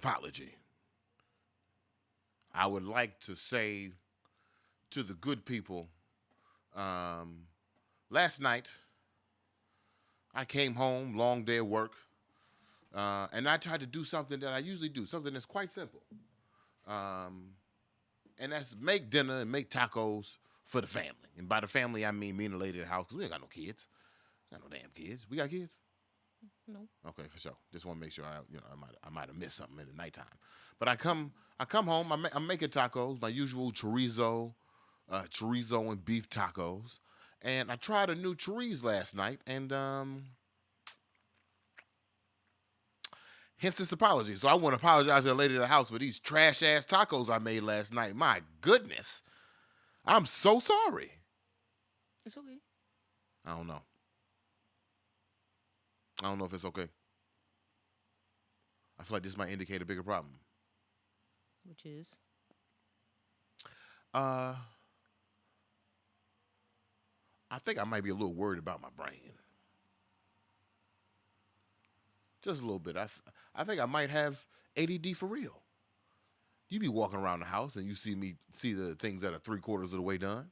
apology. I would like to say to the good people, last night I came home, long day of work, and I tried to do something that I usually do, something that's quite simple. And that's make dinner and make tacos for the family. And by the family, I mean me and the lady at the house, because we ain't got no kids. Got no damn kids. We got kids? No. Okay, for sure. Just want to make sure I might have missed something in the nighttime. But I come home. I'm making tacos, my usual chorizo and beef tacos, and I tried a new chorizo last night, and hence this apology. So I want to apologize to the lady at the house for these trash ass tacos I made last night. My goodness, I'm so sorry. It's okay. I don't know. I don't know if it's okay. I feel like this might indicate a bigger problem. Which is? I think I might be a little worried about my brain. Just a little bit. I think I might have ADD for real. You be walking around the house and you see the things that are 3/4 of the way done.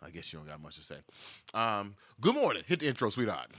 I guess you don't got much to say. Good morning. Hit the intro, sweetheart.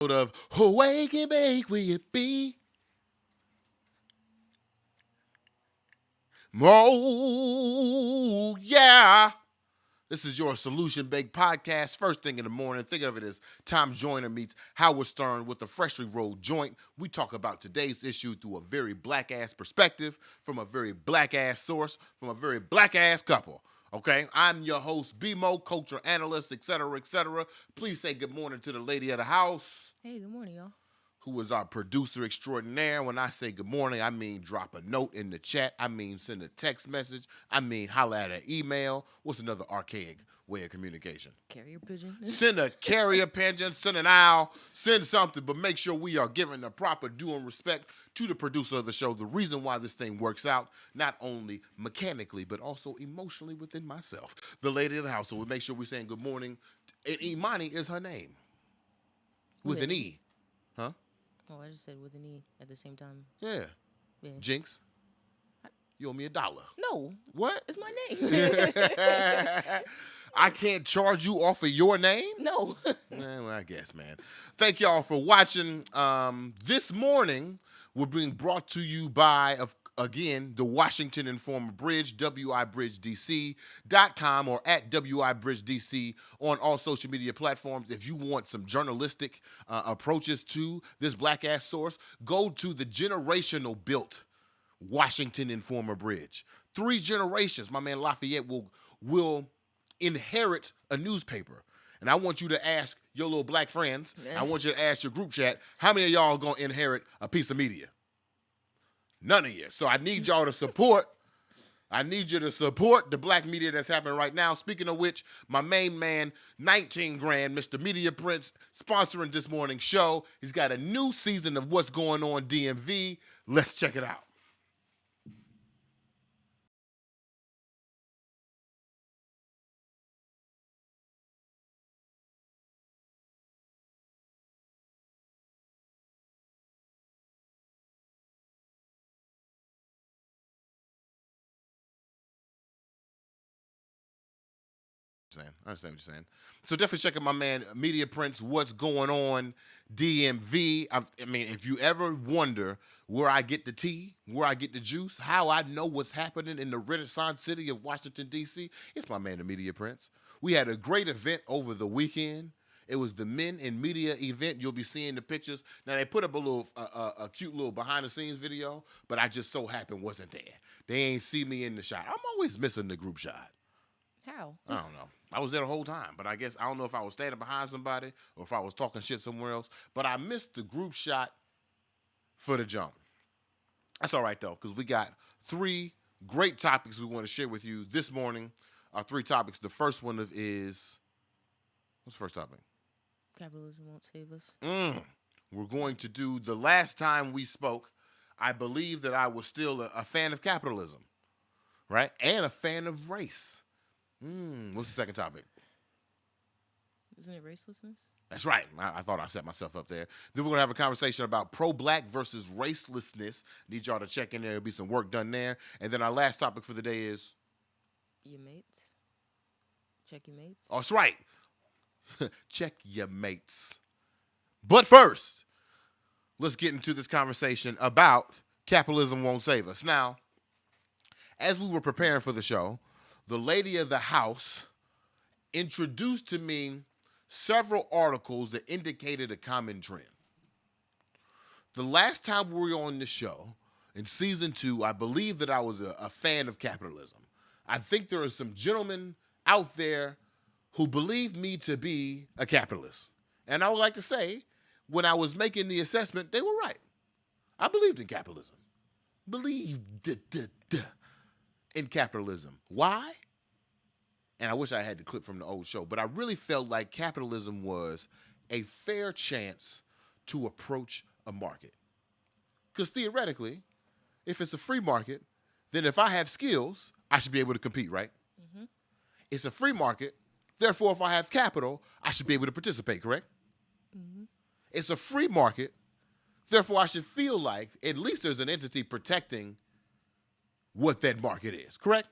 Of awake and bake, will you be? Oh, yeah. This is your Solution Baked podcast. First thing in the morning, think of it as Tom Joyner meets Howard Stern with a freshly rolled joint. We talk about today's issue through a very black-ass perspective, from a very black-ass source, from a very black-ass couple. Okay, I'm your host, BeMo, culture analyst, etc., etc. Please say good morning to the lady of the house. Hey, good morning, y'all. Who is our producer extraordinaire. When I say good morning, I mean drop a note in the chat. I mean send a text message. I mean holla at an email. What's another archaic way of communication? Carrier pigeon. Send a carrier pigeon, send an owl, send something, but make sure we are giving the proper due and respect to the producer of the show. The reason why this thing works out, not only mechanically, but also emotionally within myself. The lady of the house. So we make sure we're saying good morning. And Imani is her name. With an E. Huh? Oh, I just said with an E at the same time. Yeah. Jinx, you owe me $1. No. What? It's my name. I can't charge you off of your name? No. Well, I guess, man. Thank y'all for watching. This morning, we're being brought to you by, again, the Washington Informer Bridge, WIBridgeDC.com or at WIBridgeDC on all social media platforms. If you want some journalistic approaches to this black-ass source, go to the generational built Washington Informer Bridge. 3 generations, my man Lafayette will inherit a newspaper. And I want you to ask your little black friends, I want you to ask your group chat, how many of y'all are going to inherit a piece of media? None of you. So I need y'all to support. I need you to support the black media that's happening right now. Speaking of which, my main man, 19 grand, Mr. Media Prince, sponsoring this morning's show. He's got a new season of What's Going On DMV. Let's check it out. I understand what you're saying. So definitely check out my man Media Prince. What's going on, DMV? I mean, if you ever wonder where I get the tea, where I get the juice, how I know what's happening in the Renaissance city of Washington D.C., it's my man the Media Prince. We had a great event over the weekend. It was the Men in Media event. You'll be seeing the pictures. Now they put up a little, a cute little behind the scenes video, but I just so happened wasn't there. They ain't see me in the shot. I'm always missing the group shot. How? I don't know. I was there the whole time, but I guess I don't know if I was standing behind somebody or if I was talking shit somewhere else. But I missed the group shot for the jump. That's all right though, because we got 3 great topics we want to share with you this morning. Our 3 topics. The first one is what's the first topic? Capitalism won't save us. We're going to do the last time we spoke. I believe that I was still a fan of capitalism, right, and a fan of race. What's the second topic? Isn't it racelessness? That's right. I thought I set myself up there. Then we're going to have a conversation about pro-black versus racelessness. Need y'all to check in there. There'll be some work done there. And then our last topic for the day is... Your mates. Check your mates. Oh, that's right. Check your mates. But first, let's get into this conversation about capitalism won't save us. Now, as we were preparing for the show, the lady of the house introduced to me several articles that indicated a common trend. The last time we were on the show, in season 2, I believe that I was a fan of capitalism. I think there are some gentlemen out there who believe me to be a capitalist. And I would like to say, when I was making the assessment, they were right. I believed in capitalism. Believed in capitalism. Why? And I wish I had the clip from the old show, but I really felt like capitalism was a fair chance to approach a market. Because theoretically, if it's a free market, then if I have skills, I should be able to compete, right? Mm-hmm. It's a free market, therefore if I have capital, I should be able to participate, correct? Mm-hmm. It's a free market, therefore I should feel like at least there's an entity protecting what that market is, correct?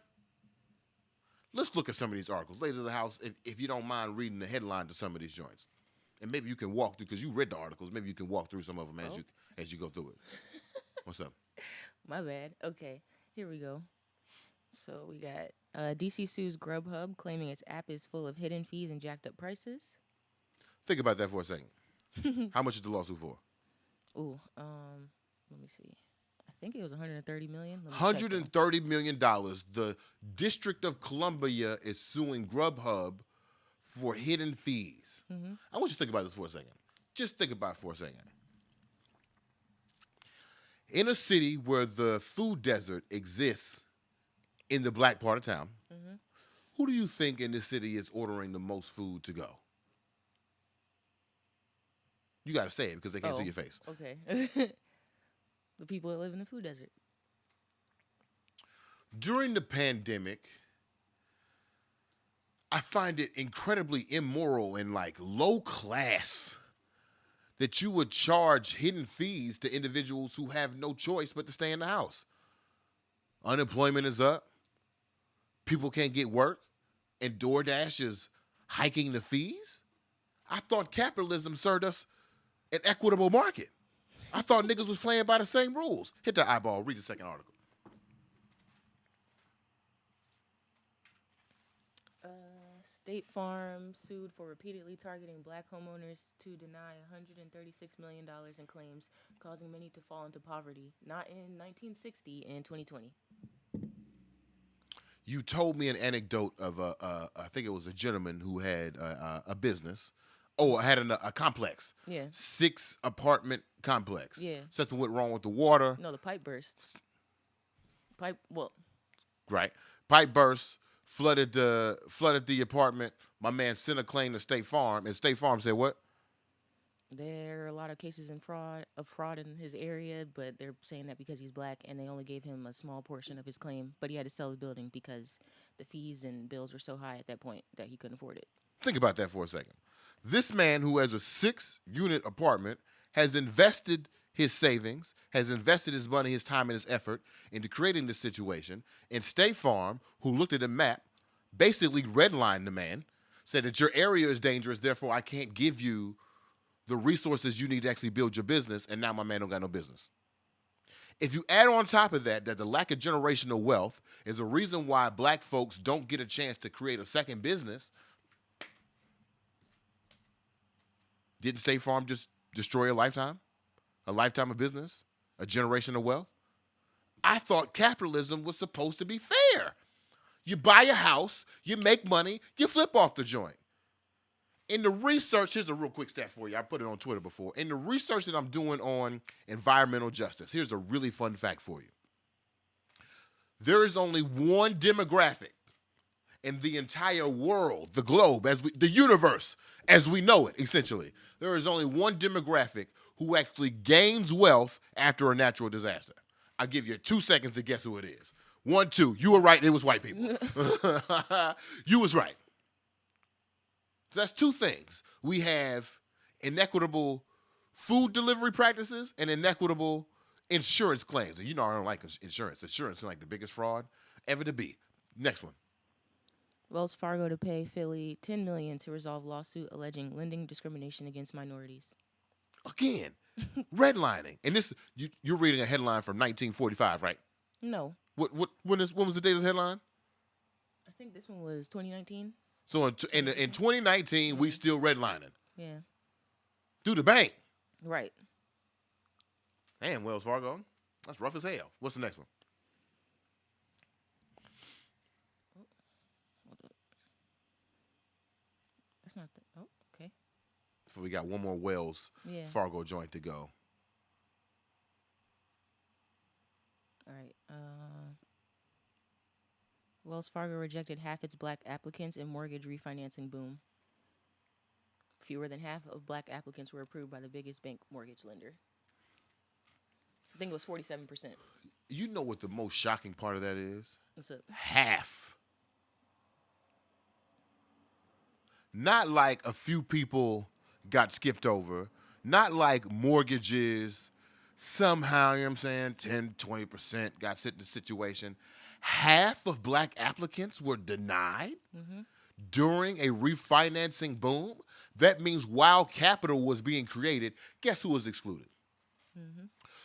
Let's look at some of these articles. Ladies of the house, if you don't mind reading the headline to some of these joints. And maybe you can walk through, because you read the articles, maybe you can walk through some of them as you go through it. What's up? My bad. Okay, here we go. So we got DC sues Grubhub, claiming its app is full of hidden fees and jacked up prices. Think about that for a second. How much is the lawsuit for? Ooh, let me see. I think it was $130 million. $130 million. The District of Columbia is suing Grubhub for hidden fees. Mm-hmm. I want you to think about this for a second. Just think about it for a second. In a city where the food desert exists in the black part of town, mm-hmm. Who do you think in this city is ordering the most food to go? You got to say it because they can't see your face. Okay. The people that live in the food desert. During the pandemic, I find it incredibly immoral and like low class that you would charge hidden fees to individuals who have no choice but to stay in the house. Unemployment is up. People can't get work. And DoorDash is hiking the fees. I thought capitalism served us an equitable market. I thought niggas was playing by the same rules. Hit that eyeball. Read the second article. State Farm sued for repeatedly targeting black homeowners to deny $136 million in claims, causing many to fall into poverty. Not in 1960, in 2020. You told me an anecdote of I think it was a gentleman who had a business. Oh, I had a complex. Yeah. 6 apartment complex. Yeah. Something went wrong with the water. No, the pipe burst. Right. Pipe burst, flooded the apartment. My man sent a claim to State Farm, and State Farm said what? There are a lot of cases of fraud in his area, but they're saying that because he's black, and they only gave him a small portion of his claim, but he had to sell the building because the fees and bills were so high at that point that he couldn't afford it. Think about that for a second. This man who has a 6-unit apartment has invested his savings, has invested his money, his time, and his effort into creating this situation. And State Farm, who looked at the map, basically redlined the man, said that your area is dangerous, therefore I can't give you the resources you need to actually build your business, and now my man don't got no business. If you add on top of that the lack of generational wealth is a reason why black folks don't get a chance to create a second business, didn't State Farm just destroy a lifetime of business, a generation of wealth? I thought capitalism was supposed to be fair. You buy a house, you make money, you flip off the joint. In the research, here's a real quick stat for you. I put it on Twitter before. In the research that I'm doing on environmental justice, here's a really fun fact for you. There is only one demographic in the entire world, the globe, the universe, as we know it, essentially. There is only one demographic who actually gains wealth after a natural disaster. I'll give you 2 seconds to guess who it is. 1, 2. You were right. It was white people. You was right. So that's two things. We have inequitable food delivery practices and inequitable insurance claims. And you know I don't like insurance. Insurance is like the biggest fraud ever to be. Next one. Wells Fargo to pay Philly $10 million to resolve lawsuit alleging lending discrimination against minorities. Again, redlining. And this you're reading a headline from 1945, right? No. When was the date of this headline? I think this one was 2019. So in 2019, we still redlining. Yeah. Through the bank. Right. Damn, Wells Fargo. That's rough as hell. What's the next one? That's not the... Oh, okay. So we got one more Wells Fargo joint to go. All right. Wells Fargo rejected half its black applicants in mortgage refinancing boom. Fewer than half of black applicants were approved by the biggest bank mortgage lender. I think it was 47%. You know what the most shocking part of that is? What's up? Half. Not like a few people got skipped over. Not like mortgages somehow, you know what I'm saying, 10, 20% got sit in the situation. Half of black applicants were denied during a refinancing boom. That means while capital was being created, guess who was excluded?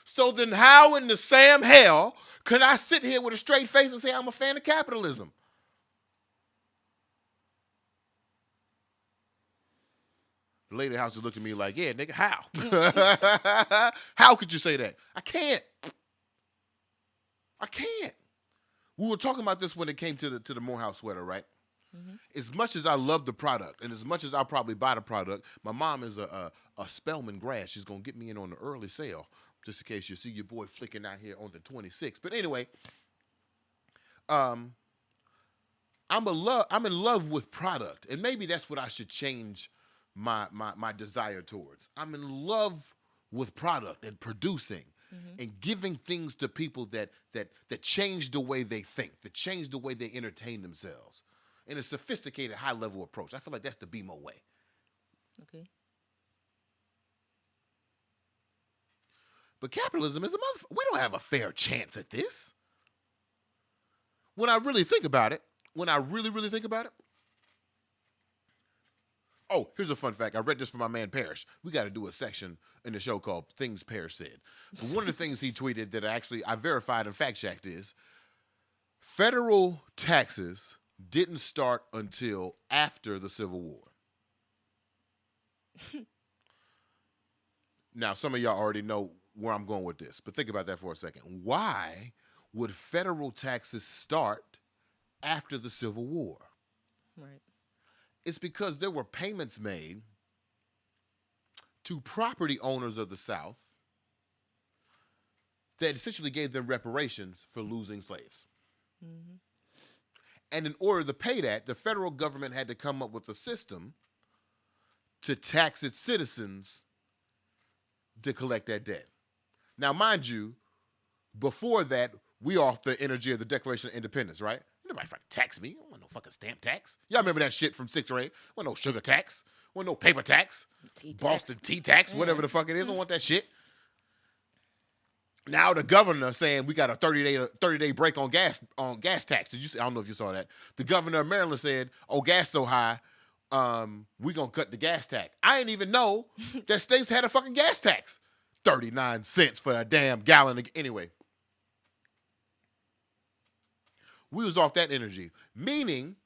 So then how in the Sam hell could I sit here with a straight face and say I'm a fan of capitalism? The lady at the house looked at me like, yeah, nigga, how? How could you say that? I can't. We were talking about this when it came to the Morehouse sweater, right? As much as I love the product, and as much as I'll probably buy the product, my mom is a Spelman grad. She's going to get me in on the early sale, just in case you see your boy flicking out here on the 26th. But anyway, I'm in love with product, and maybe that's what I should change my desire towards. I'm in love with product and producing and giving things to people that change the way they think, that change the way they entertain themselves in a sophisticated, high-level approach. I feel like that's the BeMo way. Okay. But capitalism is a motherfucker. We don't have a fair chance at this. When I really think about it, really think about it, oh, here's a fun fact. I read this from my man Parrish. We got to do a section in the show called Things Parrish Said. But one of the things he tweeted that I verified and fact-checked is federal taxes didn't start until after the Civil War. Now, some of y'all already know where I'm going with this, but think about that for a second. Why would federal taxes start after the Civil War? Right. It's because there were payments made to property owners of the South that essentially gave them reparations for losing slaves. And in order to pay that, the federal government had to come up with a system to tax its citizens to collect that debt. Now, mind you, before that, we off the energy of the Declaration of Independence, right? Nobody fucking tax me. I don't want no fucking stamp tax. Y'all remember that shit from 6th grade? I want no sugar tax. I want no paper tax. Tea tax. Boston tea tax, whatever the fuck it is. I don't want that shit. Now the governor saying we got a 30-day break on gas tax. Did you see? I don't know if you saw that. The governor of Maryland said, "Oh, gas so high, we gonna cut the gas tax." I didn't even know that states had a fucking gas tax. 39 cents for a damn gallon. Anyway, we was off that energy. Meaning,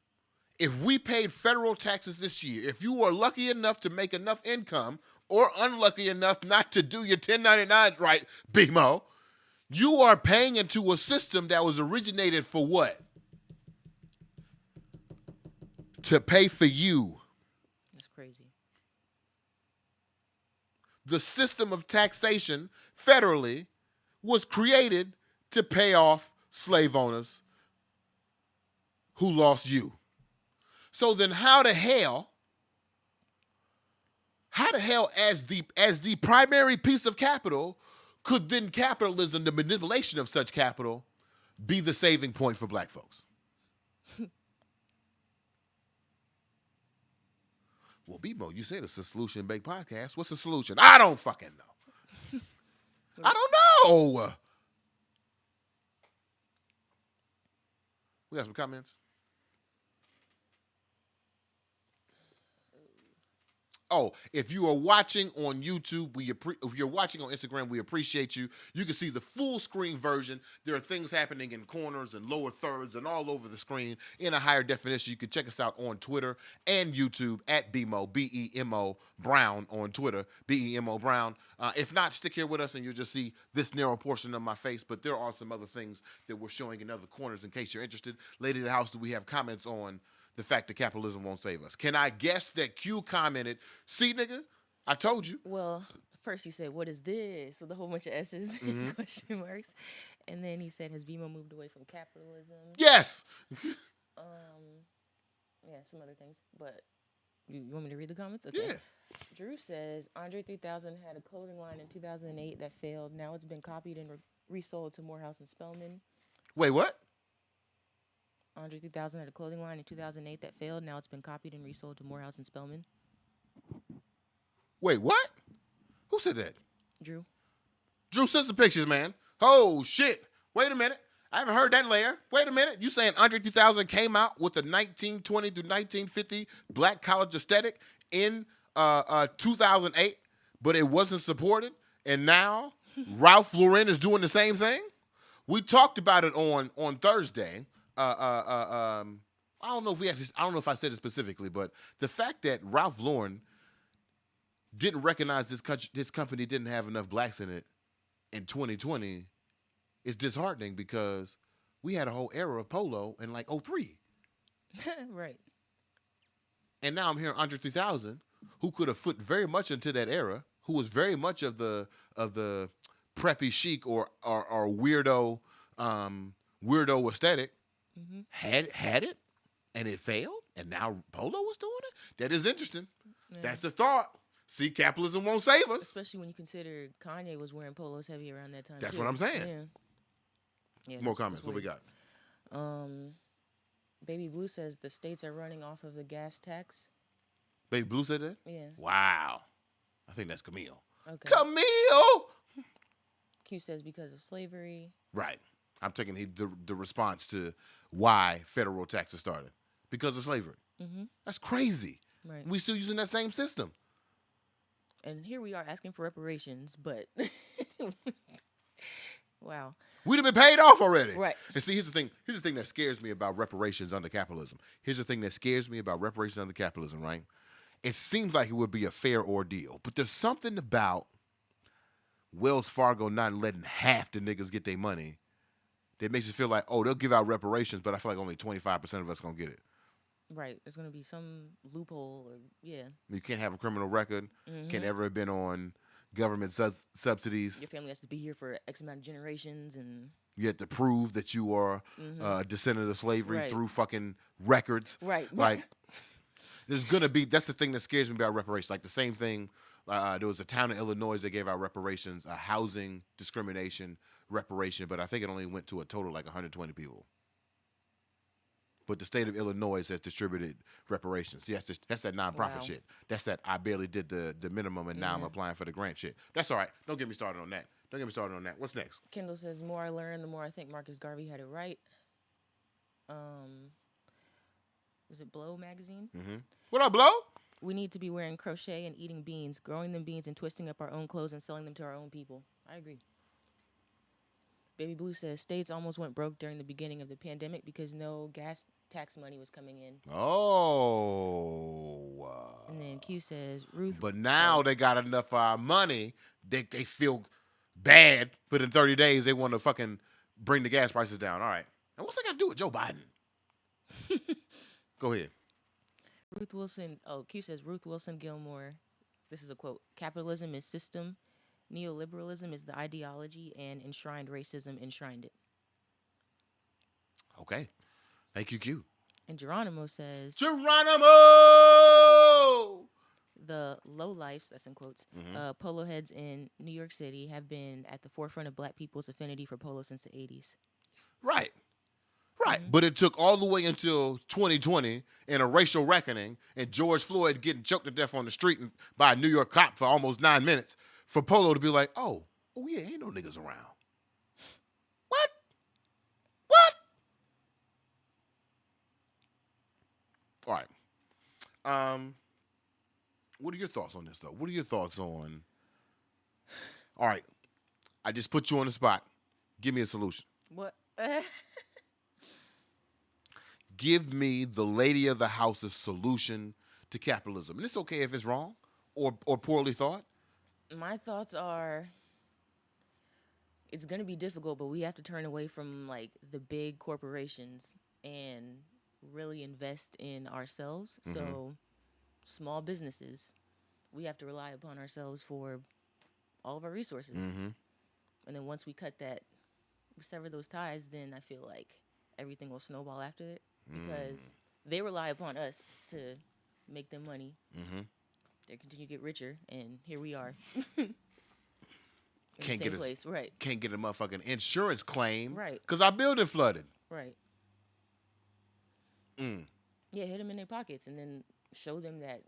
if we paid federal taxes this year, if you were lucky enough to make enough income or unlucky enough not to do your 1099 right, BeMo, you are paying into a system that was originated for what? To pay for you. That's crazy. The system of taxation federally was created to pay off slave owners who lost you. So then how the hell as the primary piece of capital could then capitalism, the manipulation of such capital, be the saving point for black folks? Well, BeMo, you said it's a solution-based podcast. What's the solution? I don't fucking know. I don't know. We got some comments? Oh, if you are watching on YouTube, if you're watching on Instagram, we appreciate you. You can see the full screen version. There are things happening in corners and lower thirds and all over the screen in a higher definition. You can check us out on Twitter and YouTube at BeMo, BeMo Brown on Twitter, BeMo Brown. If not, stick here with us and you'll just see this narrow portion of my face. But there are some other things that we're showing in other corners in case you're interested. Lady of the house, do we have comments on the fact that capitalism won't save us? Can I guess that Q commented, "See, nigga, I told you." Well, first he said, "What is this?" with a whole bunch of S's, question marks, and then he said, "Has BeMo moved away from capitalism?" Yes. Yeah, some other things, but you want me to read the comments? Okay. Yeah. Drew says Andre 3000 had a clothing line in 2008 that failed. Now it's been copied and resold to Morehouse and Spelman. Wait, what? Andre 3000 had a clothing line in 2008 that failed. Now it's been copied and resold to Morehouse and Spelman. Wait, what? Who said that? Drew. Drew, send some pictures, man. Oh, shit. Wait a minute. I haven't heard that layer. Wait a minute. You saying Andre 3000 came out with a 1920 through 1950 black college aesthetic in 2008, but it wasn't supported, and now Ralph Lauren is doing the same thing? We talked about it on Thursday. I don't know if I said it specifically, but the fact that Ralph Lauren didn't recognize this company didn't have enough blacks in it in 2020 is disheartening because we had a whole era of polo in like 03. Right. And now I'm hearing Andre 3000, who could have fit very much into that era, who was very much of the preppy chic or weirdo aesthetic. Mm-hmm. Had it, and it failed, and now Polo was doing it? That is interesting. Yeah. That's a thought. See, capitalism won't save us. Especially when you consider Kanye was wearing polos heavy around that time. That's what I'm saying. Yeah. More comments. What we got? Baby Blue says the states are running off of the gas tax. Baby Blue said that? Yeah. Wow. I think that's Camille. Okay. Camille! Q says because of slavery. Right. I'm taking the response to why federal taxes started. Because of slavery. Mm-hmm. That's crazy. Right. We still using that same system. And here we are asking for reparations, but wow. We'd have been paid off already. Right. And see, here's the thing that scares me about reparations under capitalism. Here's the thing that scares me about reparations under capitalism, right? It seems like it would be a fair ordeal, but there's something about Wells Fargo not letting half the niggas get their money that makes you feel like, oh, they'll give out reparations, but I feel like only 25% of us going to get it. Right. There's going to be some loophole. Yeah. You can't have a criminal record. Mm-hmm. Can't ever have been on government subsidies. Your family has to be here for X amount of generations. And you have to prove that you are a descendant of slavery through fucking records. Right. Like, there's going to be, that's the thing that scares me about reparations. Like the same thing, there was a town in Illinois that gave out reparations, a housing discrimination reparation, but I think it only went to a total like 120 people. But the state of Illinois has distributed reparations. See, that's that nonprofit shit. That's that I barely did the minimum and now I'm applying for the grant shit. That's all right. Don't get me started on that. Don't get me started on that. What's next? Kendall says, more I learn, the more I think Marcus Garvey had it right. Is it Blow magazine? Mm-hmm. What up, Blow? We need to be wearing crochet and eating beans, growing them beans and twisting up our own clothes and selling them to our own people. I agree. Baby Blue says, states almost went broke during the beginning of the pandemic because no gas tax money was coming in. Oh. And then Q says, Ruth. But now they got enough money. They feel bad for the 30 days. They want to fucking bring the gas prices down. All right. And what's that got to do with Joe Biden? Go ahead. Ruth Wilson. Oh, Q says, Ruth Wilson Gilmore. This is a quote. Capitalism is system. Neoliberalism is the ideology, and enshrined racism enshrined it. Okay. Thank you, Q. And Geronimo says, Geronimo! The lowlifes, that's in quotes, polo heads in New York City have been at the forefront of black people's affinity for polo since the 80s. Right. Right. But it took all the way until 2020 in a racial reckoning and George Floyd getting choked to death on the street by a New York cop for almost 9 minutes for polo to be like, oh yeah, ain't no niggas around. What? All right. What are your thoughts on this, though? What are your thoughts on... All right. I just put you on the spot. Give me a solution. What? Give me the lady of the house's solution to capitalism. And it's okay if it's wrong or poorly thought. My thoughts are, it's going to be difficult, but we have to turn away from, like, the big corporations and really invest in ourselves. Mm-hmm. So small businesses, we have to rely upon ourselves for all of our resources. Mm-hmm. And then once we sever those ties, then I feel like everything will snowball after it because they rely upon us to make them money. Mm-hmm. They continue to get richer, and here we are. Can't get place, right? Can't get a motherfucking insurance claim, right? Because our building flooded, right? Yeah, hit them in their pockets, and then show them that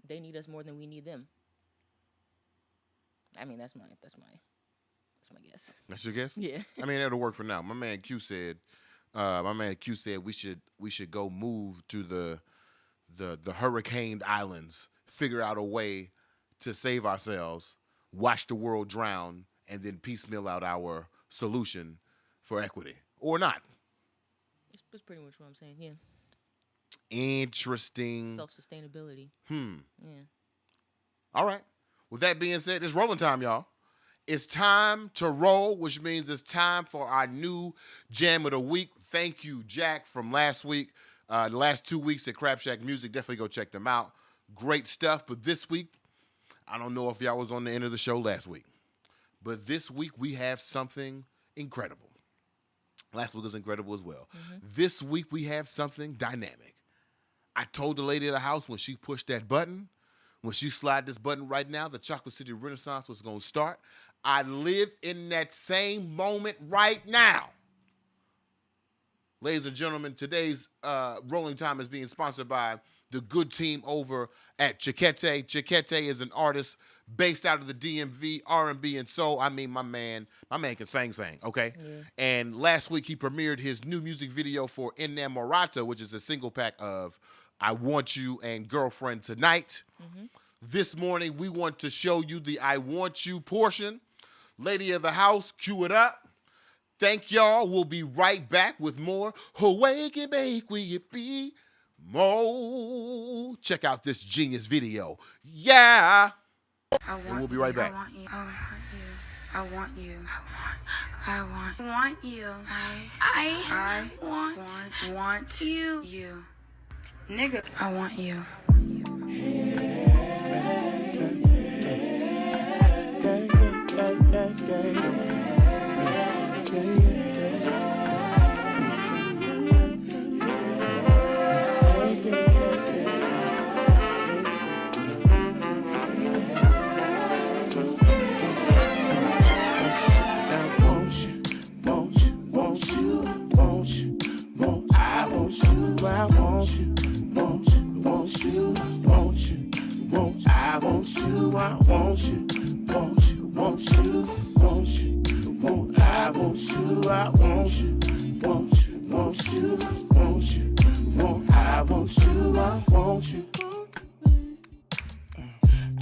they need us more than we need them. I mean, that's my guess. That's your guess? Yeah. I mean, that'll work for now. My man Q said we should go move to the hurricaned islands, figure out a way to save ourselves, watch the world drown, and then piecemeal out our solution for equity. Or not. That's pretty much what I'm saying, yeah. Interesting. Self-sustainability. Yeah. All right. With that being said, it's rolling time, y'all. It's time to roll, which means it's time for our new Jam of the Week. Thank you, Jack, from last week. The last 2 weeks at Crab Shack Music. Definitely go check them out. Great stuff. But this week, I don't know if y'all was on the end of the show last week, but this week we have something incredible. Last week was incredible as well. Mm-hmm. This week we have something dynamic. I told the lady of the house when she pushed that button, when she slide this button right now, the Chocolate City Renaissance was going to start. I live in that same moment right now. Ladies and gentlemen, today's Rolling Time is being sponsored by the good team over at Cheakaity. Cheakaity is an artist based out of the DMV, R&B, and soul. I mean, my man can sing, okay? Yeah. And last week he premiered his new music video for Innamorata, which is a single pack of I Want You and Girlfriend Tonight. Mm-hmm. This morning we want to show you the I Want You portion. Lady of the house, cue it up. Thank y'all. We'll be right back with more. Awake and bake, will you be more? Check out this genius video. Yeah. We'll be right back. I want you. I want you. I want you. I want you. You. Nigga. I want you. want you, want you, want I want you, I want you, want you, want you, want you, want I want you, I want you.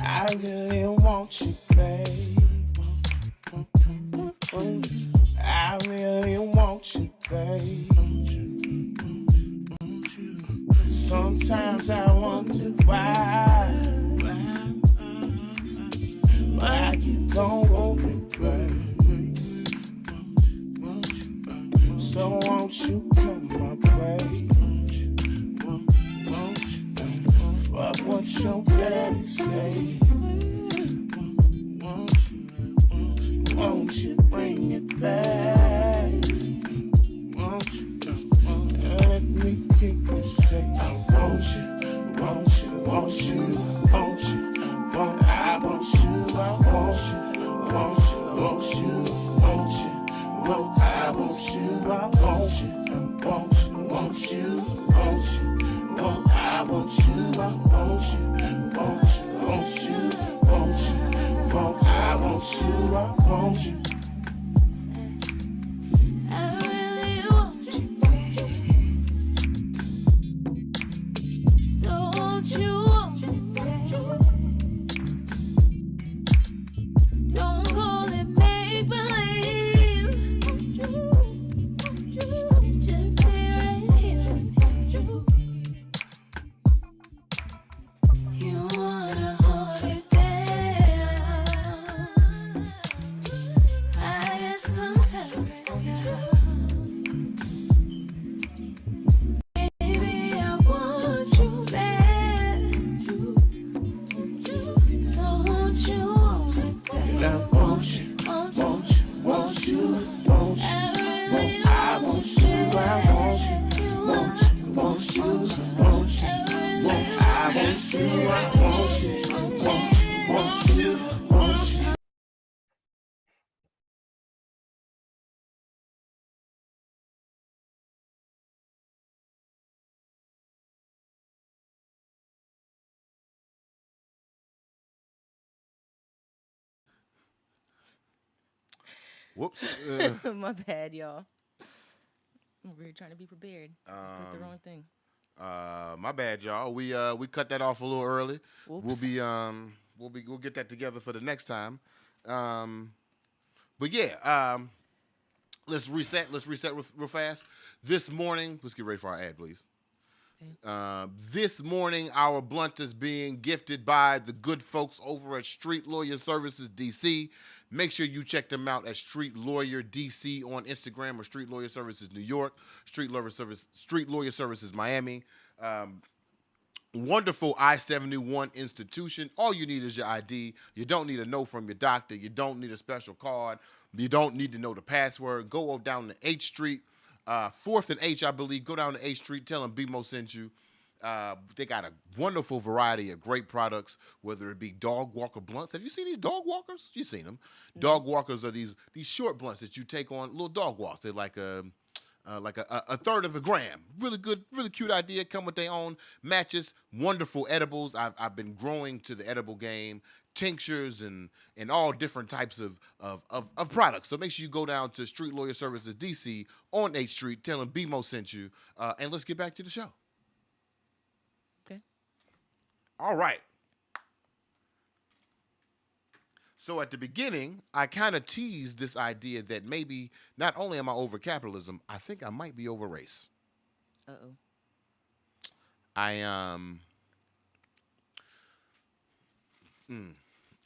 I really want you, babe. I really want you, babe. Sometimes I wonder why you don't want me, babe. So won't you come my way? Fuck what your daddy say. Won't you bring it back? Won't you let me keep you say I want you, want you, want you, want you, want I want you, I want you, want you, want you, want you, want I want you, I want you, want you, want you, want you, want I want you, I want you, want you, want you, want you, want I want you, I want you. Whoops. My bad, y'all. I'm really trying to be prepared. I clicked the wrong thing. My bad, y'all. We cut that off a little early. Whoops. We'll get that together for the next time. But yeah, let's reset real fast. This morning, let's get ready for our ad, please. Okay. This morning, our blunt is being gifted by the good folks over at Street Lawyer Services DC. Make sure you check them out at Street Lawyer DC on Instagram or Street Lawyer Services New York, Street Lawyer Services Miami. Wonderful I-71 institution. All you need is your ID. You don't need a note from your doctor. You don't need a special card. You don't need to know the password. Go down to H Street, 4th and H, I believe. Go down to H Street. Tell them BeMo sent you. They got a wonderful variety of great products, whether it be dog walker blunts. Have you seen these dog walkers? You've seen them. Mm-hmm. Dog walkers are these short blunts that you take on little dog walks. They're like a third of a gram. Really good, really cute idea. Come with their own matches. Wonderful edibles. I've been growing to the edible game. Tinctures and all different types of products. So make sure you go down to Street Lawyer Services DC on 8th Street. Tell them BeMo sent you. And let's get back to the show. Okay. All right. So at the beginning, I kind of teased this idea that maybe not only am I over capitalism, I think I might be over race. Uh-oh.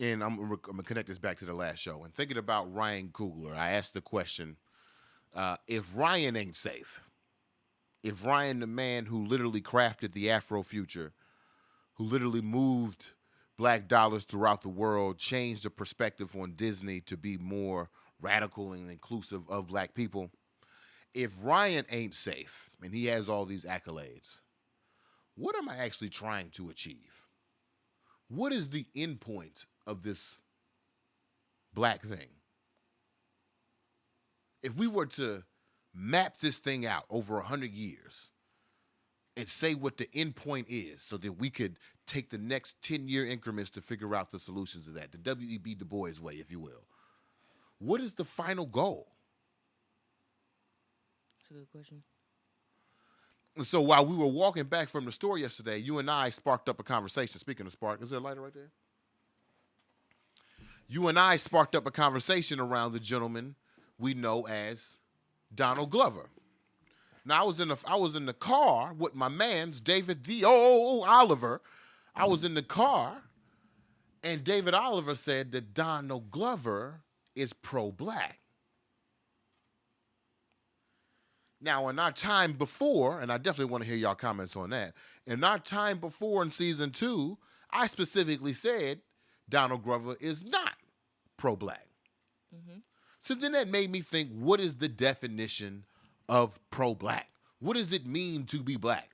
And I'm going to connect this back to the last show. And thinking about Ryan Coogler, I asked the question, if Ryan ain't safe, if Ryan, the man who literally crafted the Afro future, who literally moved black dollars throughout the world, changed the perspective on Disney to be more radical and inclusive of black people, if Ryan ain't safe and he has all these accolades, what am I actually trying to achieve? What is the end point of this black thing? If we were to map this thing out over 100 years and say what the end point is so that we could take the next 10-year increments to figure out the solutions to that, the W.E.B. Du Bois way, if you will. What is the final goal? That's a good question. So while we were walking back from the store yesterday, you and I sparked up a conversation. Speaking of spark, is there a lighter right there? You and I sparked up a conversation around the gentleman we know as Donald Glover. Now I was in the car with my man's David Oliver. I was in the car, and David Oliver said that Donald Glover is pro-black. Now, in our time before, and I definitely want to hear y'all comments on that, in our time before in season 2, I specifically said Donald Glover is not pro-black. Mm-hmm. So then that made me think, what is the definition of pro-black? What does it mean to be black?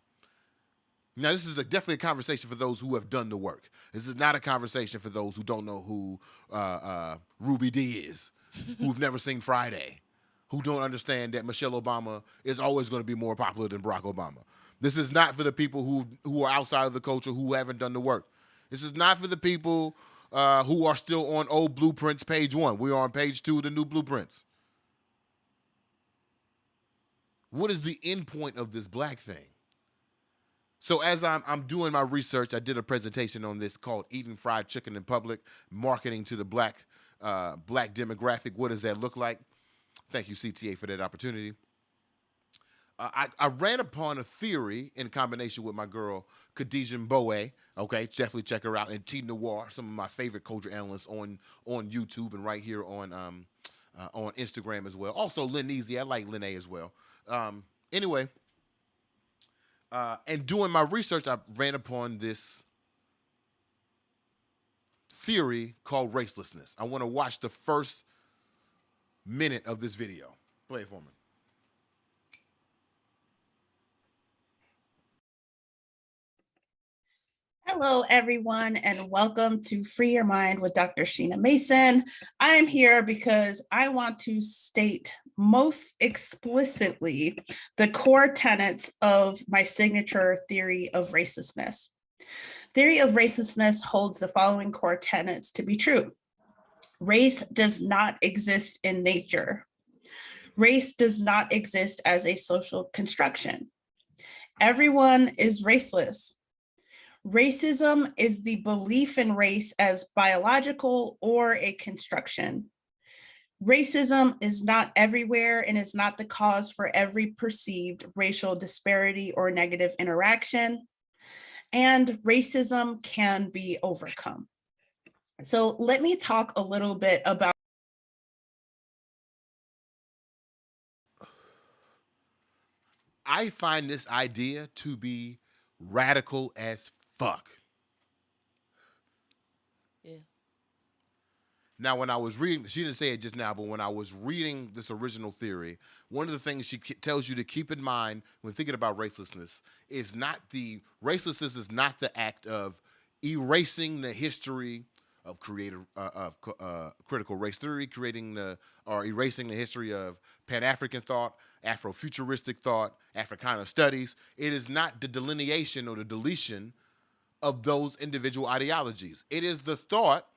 Now, this is definitely a conversation for those who have done the work. This is not a conversation for those who don't know who Ruby D is, who've never seen Friday, who don't understand that Michelle Obama is always going to be more popular than Barack Obama. This is not for the people who are outside of the culture, who haven't done the work. This is not for the people who are still on old blueprints, page 1. We are on page 2 of the new blueprints. What is the end point of this black thing? So as I'm doing my research, I did a presentation on this called Eating Fried Chicken in Public, Marketing to the Black Demographic. What does that look like? Thank you, CTA, for that opportunity. I ran upon a theory in combination with my girl, Khadijah Mbowe. Okay, definitely check her out. And T Noir, some of my favorite culture analysts on YouTube and right here on Instagram as well. Also, Lynn Easy. I like Lynn A as well. Anyway, and doing my research, I ran upon this theory called racelessness. I want to watch the first minute of this video. Play it for me. Hello, everyone, and welcome to Free Your Mind with Dr. Sheena Mason. I am here because I want to state most explicitly the core tenets of my signature theory of racelessness. Theory of racelessness holds the following core tenets to be true. Race does not exist in nature. Race does not exist as a social construction. Everyone is raceless. Racism is the belief in race as biological or a construction. Racism is not everywhere and is not the cause for every perceived racial disparity or negative interaction. And racism can be overcome. So let me talk a little bit about. I find this idea to be radical as fuck. Yeah. Now, when I was reading, she didn't say it just now, but when I was reading this original theory, one of the things she tells you to keep in mind when thinking about racelessness is racelessness is not the act of erasing the history of critical race theory, erasing the history of Pan-African thought, Afrofuturistic thought, Africana studies. It is not the delineation or the deletion of those individual ideologies. It is the thought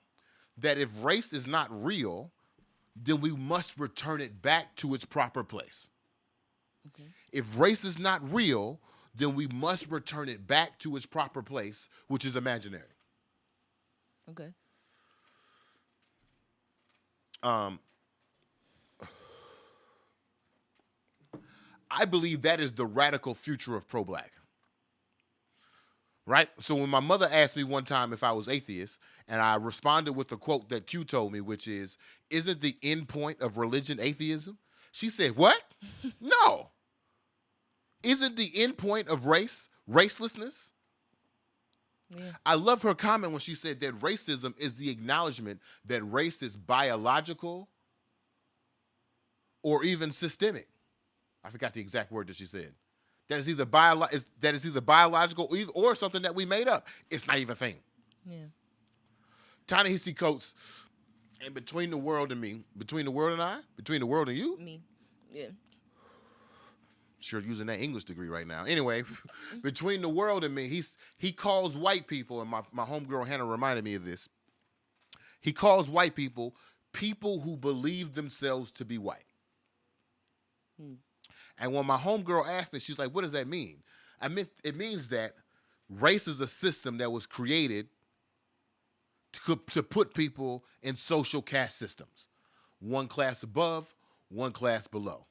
that if race is not real, then we must return it back to its proper place. Okay. If race is not real, then we must return it back to its proper place, which is imaginary. Okay. I believe that is the radical future of pro-black. Right? So when my mother asked me one time if I was atheist, and I responded with the quote that Q told me, which is, isn't the end point of religion atheism? She said, what? No. Isn't the end point of racelessness? Yeah. I love her comment when she said that racism is the acknowledgement that race is biological or even systemic. I forgot the exact word that she said. That is either biological or something that we made up. It's not even a thing. Yeah. Ta-Nehisi Coates, and between the world and me, between the world and I, between the world and you. Me. Yeah. Sure, using that English degree right now. Anyway, between the world and me, he calls white people, and my homegirl Hannah reminded me of this. He calls white people people who believe themselves to be white. And when my homegirl asked me, she's like, "What does that mean?" It means that race is a system that was created to put people in social caste systems, one class above, one class below.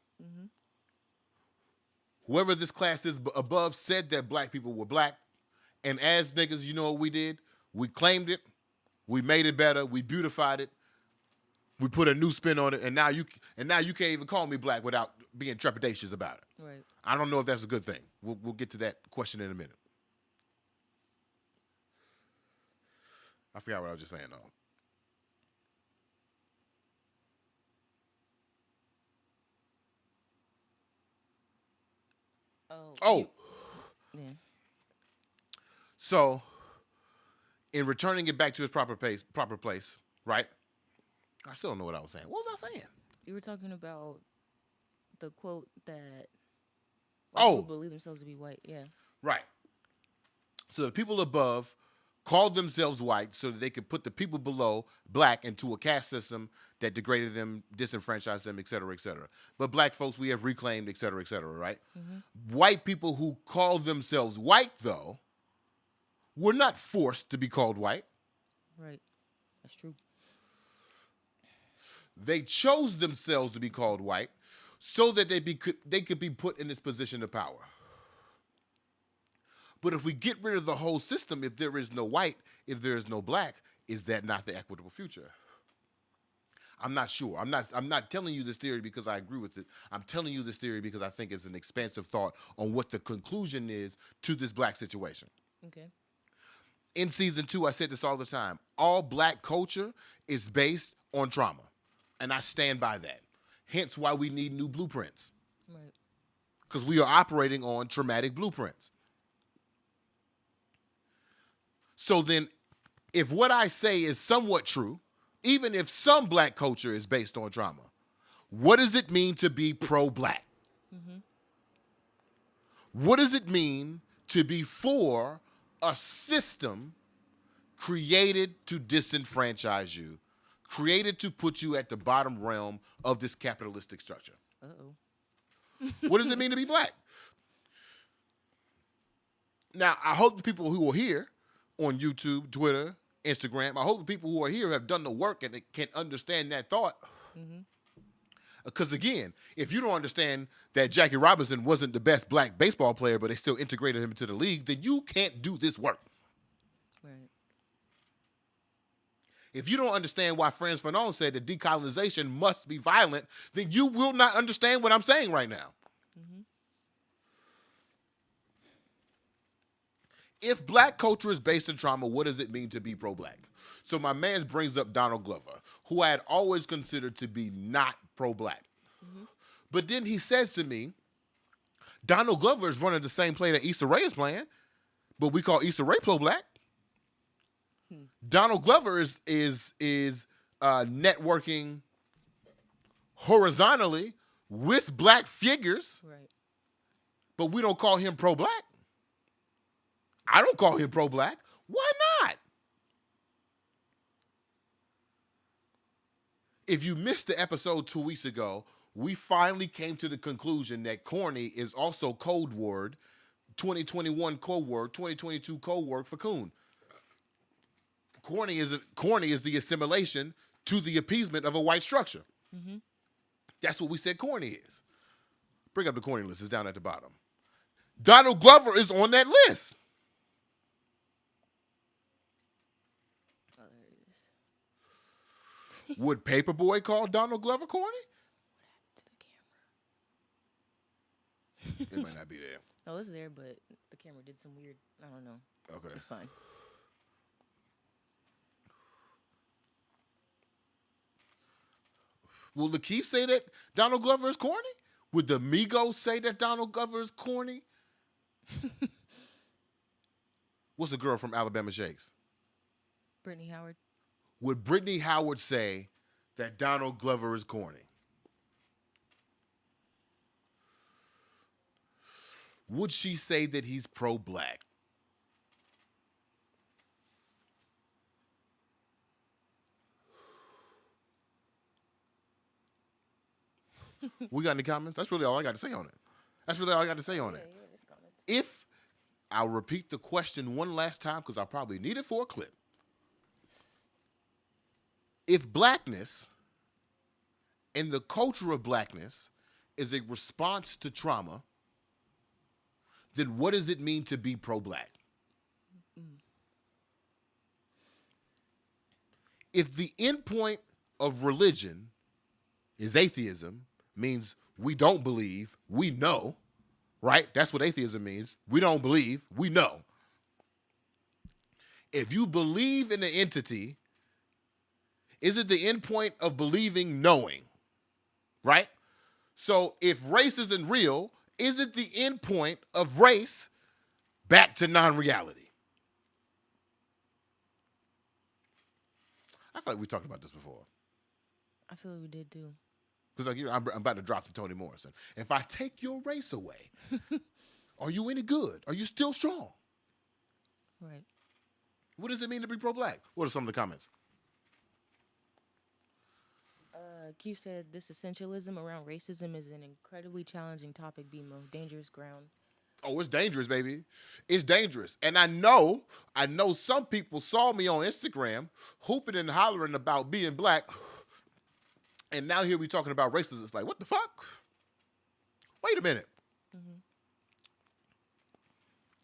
Whoever this class is above said that black people were black, and as niggas, you know what we did? We claimed it, we made it better, we beautified it, we put a new spin on it, and now you can't even call me black without being trepidatious about it. Right. I don't know if that's a good thing. We'll get to that question in a minute. I forgot what I was just saying though. Oh. Yeah. So, in returning it back to its proper place, right? I still don't know what I was saying. What was I saying? You were talking about the quote that Oh. people believe themselves to be white. Yeah. Right. So the people above called themselves white so that they could put the people below, black, into a caste system that degraded them, disenfranchised them, et cetera, et cetera. But black folks we have reclaimed, et cetera, right? White people who call themselves white, though, were not forced to be called white. Right. That's true. They chose themselves to be called white so that they could be put in this position of power. But if we get rid of the whole system, if there is no white, if there is no black, is that not the equitable future? I'm not sure. I'm not telling you this theory because I agree with it. I'm telling you this theory because I think it's an expansive thought on what the conclusion is to this black situation. Okay. In season 2, I said this all the time. All black culture is based on trauma. And I stand by that. Hence why we need new blueprints. Right. Because we are operating on traumatic blueprints. So then, if what I say is somewhat true, even if some black culture is based on trauma, what does it mean to be pro-black? What does it mean to be for a system created to disenfranchise you, created to put you at the bottom realm of this capitalistic structure? What does it mean to be black? Now, I hope the people who are here on YouTube, Twitter, Instagram, I hope the people who are here have done the work and they can understand that thought. Because again, if you don't understand that Jackie Robinson wasn't the best black baseball player, but they still integrated him into the league, then you can't do this work. Right. If you don't understand why Frantz Fanon said that decolonization must be violent, then you will not understand what I'm saying right now. If black culture is based in trauma, what does it mean to be pro-black? So my man brings up Donald Glover, who I had always considered to be not pro-black. But then he says to me, Donald Glover is running the same play that Issa Rae is playing, but we call Issa Rae pro-black. Donald Glover is networking horizontally with black figures, Right. but we don't call him pro-black. I don't call him pro-black. Why not? If you missed the episode 2 weeks ago, we finally came to the conclusion that corny is also code word, 2021 code word, 2022 code word for coon. Corny is the assimilation to the appeasement of a white structure. That's what we said corny is. Bring up the corny list. It's down at the bottom. Donald Glover is on that list. Oh, there it is. Would Paperboy call Donald Glover corny? To the camera. It might not be there. No, it's there, but the camera did some weird. I don't know. Okay. It's fine. Will Lakeith say that Donald Glover is corny? Would the Migos say that Donald Glover is corny? What's the girl from Alabama Shakes? Brittany Howard. Would Brittany Howard say that Donald Glover is corny? would she say that he's pro-black? We got any comments? That's really all I got to say on it. If I'll repeat the question one last time because I probably need it for a clip. If blackness and the culture of blackness is a response to trauma, then what does it mean to be pro-black? If the endpoint of religion is atheism, means we don't believe, we know, right? That's what atheism means. We don't believe, we know. If you believe in an entity, is it the endpoint of believing knowing, right? So if race isn't real, is it the endpoint of race back to non-reality? I feel like we talked about this before. I feel like we did too. Because like, I'm about to drop to Toni Morrison. If I take your race away, are you any good? Are you still strong? Right. What does it mean to be pro-black? What are some of the comments? Q said this essentialism around racism is an incredibly challenging topic, BeMo. Dangerous ground. Oh, it's dangerous, baby. It's dangerous. And I know some people saw me on Instagram hooping and hollering about being black. And now here we talking about racism. It's like, what the fuck? Wait a minute. Mm-hmm.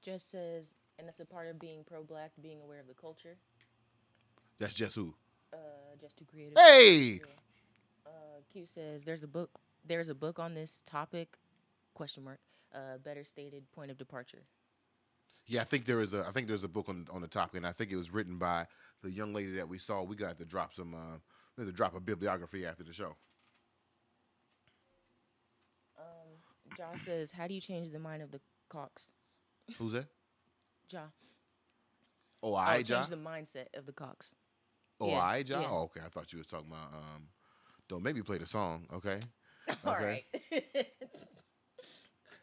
Jess says, and that's a part of being pro-black, being aware of the culture. That's just who? Just too creative. Hey! Yeah. Q says, there's a book on this topic, question mark, better stated, point of departure. Yeah, I think there's a book on the topic, and I think it was written by the young lady that we saw. We got to drop a bibliography after the show. Ja says, how do you change the mind of the Cox? Who's that? Ja. Oh, I Ja? Change the mindset of the Cox. Oh, Yeah, I Ja? yeah. Oh, okay. I thought you was talking about don't make me play the song, okay? All right.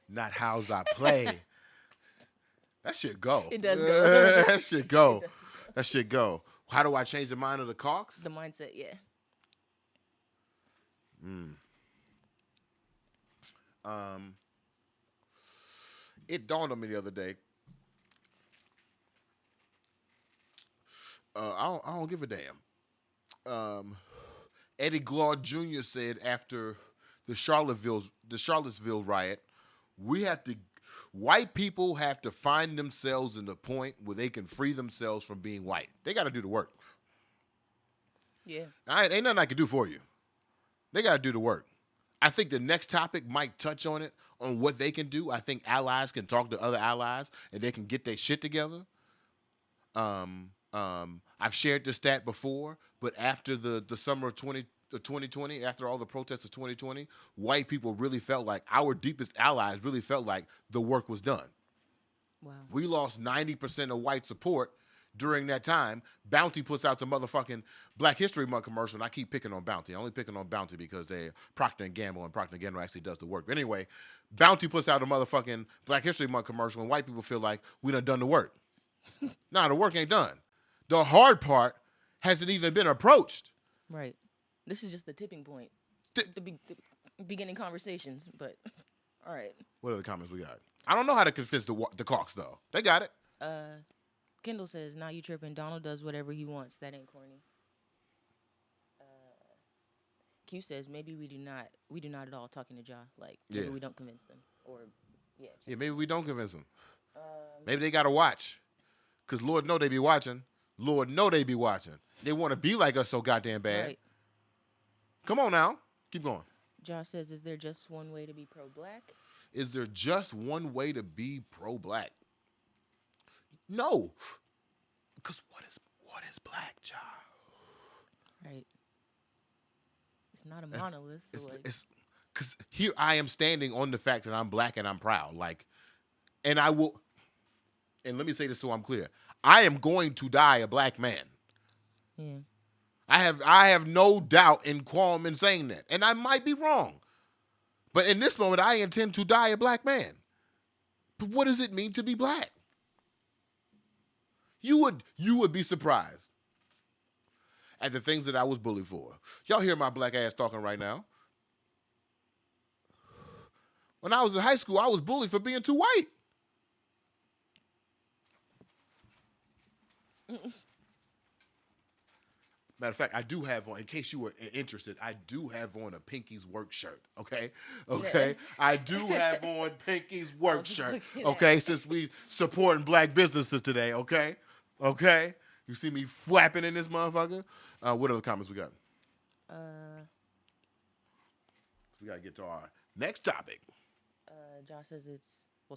Not how's I play. That shit go. It does go. That shit go. That shit go. How do I change the mind of the Cox? The mindset, yeah. It dawned on me the other day. I don't give a damn. Eddie Glaude Jr. said after the Charlottesville riot, white people have to find themselves in the point where they can free themselves from being white. They got to do the work. Yeah. Ain't nothing I can do for you. They got to do the work. I think the next topic might touch on it, on what they can do. I think allies can talk to other allies and they can get their shit together. I've shared this stat before, but after the summer of 2020, after all the protests of 2020, white people really felt like, our deepest allies really felt like the work was done. Wow. We lost 90% of white support during that time. Bounty puts out the motherfucking Black History Month commercial, and I keep picking on Bounty. I'm only picking on Bounty because they Procter & Gamble, and Procter & Gamble actually does the work. But anyway, Bounty puts out a motherfucking Black History Month commercial, and white people feel like we done the work. Nah, the work ain't done. The hard part hasn't even been approached. Right. This is just the tipping point. The beginning conversations, but all right. What other comments we got? I don't know how to convince the Cox, though. They got it. Kendall says, now you tripping. Donald does whatever he wants. That ain't corny. Q says, maybe we do not at all talking to Ja. Like, maybe we don't convince them. Or, yeah. Yeah, maybe we don't convince them. Maybe they got to watch. Because Lord know they be watching. Lord know they be watching. They want to be like us so goddamn bad. Right. Come on now. Keep going. Ja says, is there just one way to be pro-black? Is there just one way to be pro-black? No. Because what is black, Ja? Right. It's not a monolith. So It's because here I am standing on the fact that I'm black and I'm proud. Like, and I will, and let me say this so I'm clear. I am going to die a black man. yeah. I have no doubt in qualm in saying that. And I might be wrong. But in this moment, I intend to die a black man. But what does it mean to be black? You would be surprised at the things that I was bullied for. Y'all hear my black ass talking right now. When I was in high school, I was bullied for being too white. Matter of fact, I do have on, in case you were interested, I do have on a Pinky's Work shirt, okay? Okay? I do have on Pinky's Work shirt, okay? Since we supporting black businesses today, okay? Okay? You see me flapping in this motherfucker? What other comments we got? We got to get to our next topic. Josh says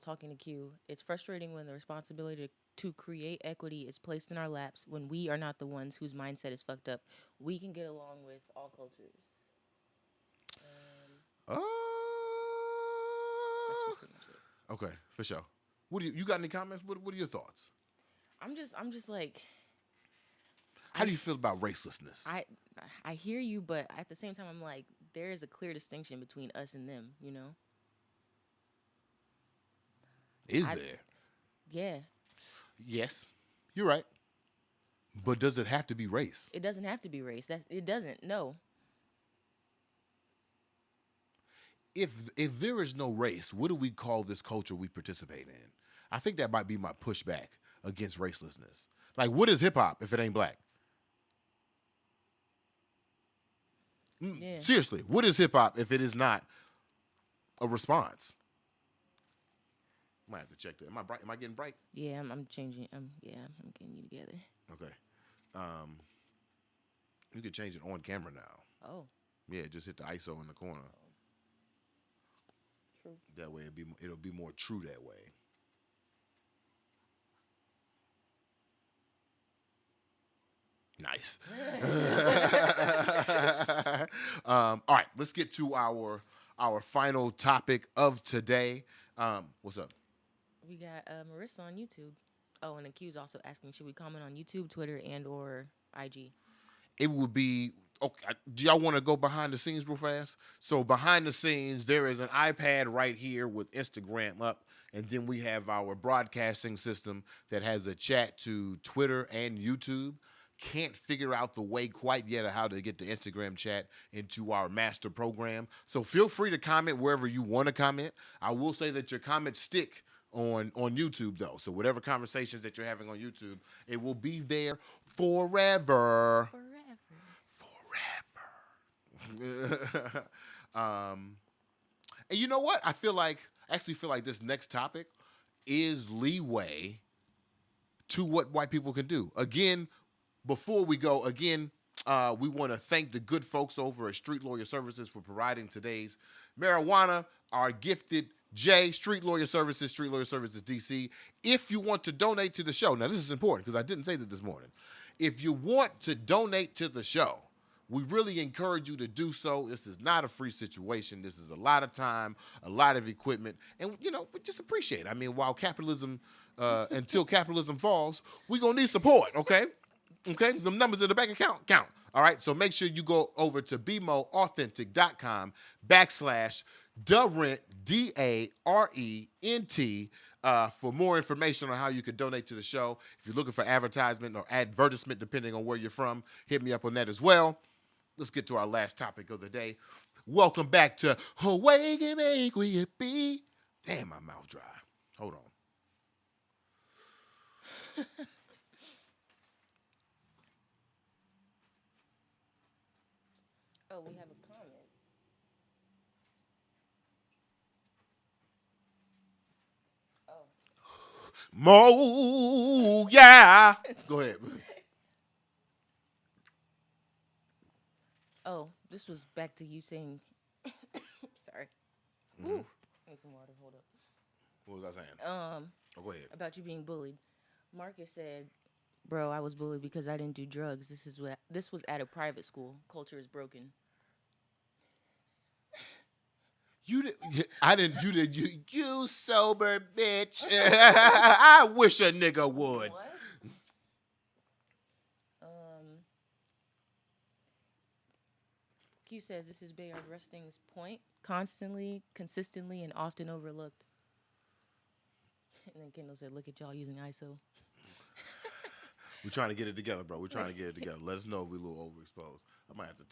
talking to Q, it's frustrating when the responsibility to create equity is placed in our laps when we are not the ones whose mindset is fucked up. We can get along with all cultures. That's just pretty much it. Okay, for sure. What do you got any comments? What are your thoughts? I'm just like, how do you feel about racelessness? I hear you, but at the same time, I'm like, there is a clear distinction between us and them, you know? Is there? Yeah. Yes, you're right. But does it have to be race? It doesn't have to be race. It doesn't. No. If there is no race, what do we call this culture we participate in? I think that might be my pushback against racelessness. Like, what is hip hop if it ain't black? Yeah. Seriously, what is hip hop if it is not a response? Might have to check that. Am I bright? Am I getting bright? Yeah, I'm changing. I'm getting you together. Okay. You can change it on camera now. Oh. Yeah, just hit the ISO in the corner. True. That way it'll be more true that way. Nice. All right, let's get to our final topic of today. What's up? We got Marissa on YouTube. Oh, and the Q's also asking, should we comment on YouTube, Twitter, and or IG? It would be okay. Do y'all want to go behind the scenes real fast? So behind the scenes, there is an iPad right here with Instagram up, and then we have our broadcasting system that has a chat to Twitter and YouTube. Can't figure out the way quite yet of how to get the Instagram chat into our master program. So feel free to comment wherever you want to comment. I will say that your comments stick on YouTube, though. So whatever conversations that you're having on YouTube, it will be there forever. Forever. And you know what? I actually feel like this next topic is leeway to what white people can do. Again, before we go, we want to thank the good folks over at Street Lawyer Services for providing today's marijuana, our gifted Street Lawyer Services DC. If you want to donate to the show, now this is important because I didn't say that this morning. If you want to donate to the show, we really encourage you to do so. This is not a free situation. This is a lot of time, a lot of equipment, and we just appreciate it. I mean, while capitalism, until capitalism falls, we're gonna need support, okay? Okay, the numbers in the bank account count. All right, so make sure you go over to BeMoAuthentic.com/Darent DARENT for more information on how you can donate to the show. If you're looking for advertisement or advertisement, depending on where you're from, hit me up on that as well. Let's get to our last topic of the day. Welcome back to Awake and Make We It Be. Damn, my mouth dry. Hold on. Oh, we have a comment. Oh. Mo, yeah. Go ahead. Oh, this was back to you saying. Sorry. Ooh, need some water. Hold up. What was I saying? Go ahead. About you being bullied. Marcus said, "Bro, I was bullied because I didn't do drugs. This was at a private school. Culture is broken." I didn't do that. You sober bitch. I wish a nigga would. What? Q says this is Bayard Rusting's point. Constantly, consistently, and often overlooked. And then Kendall said, "Look at y'all using ISO." We're trying to get it together, bro. We're trying to get it together. Let us know if we're a little overexposed. I might have to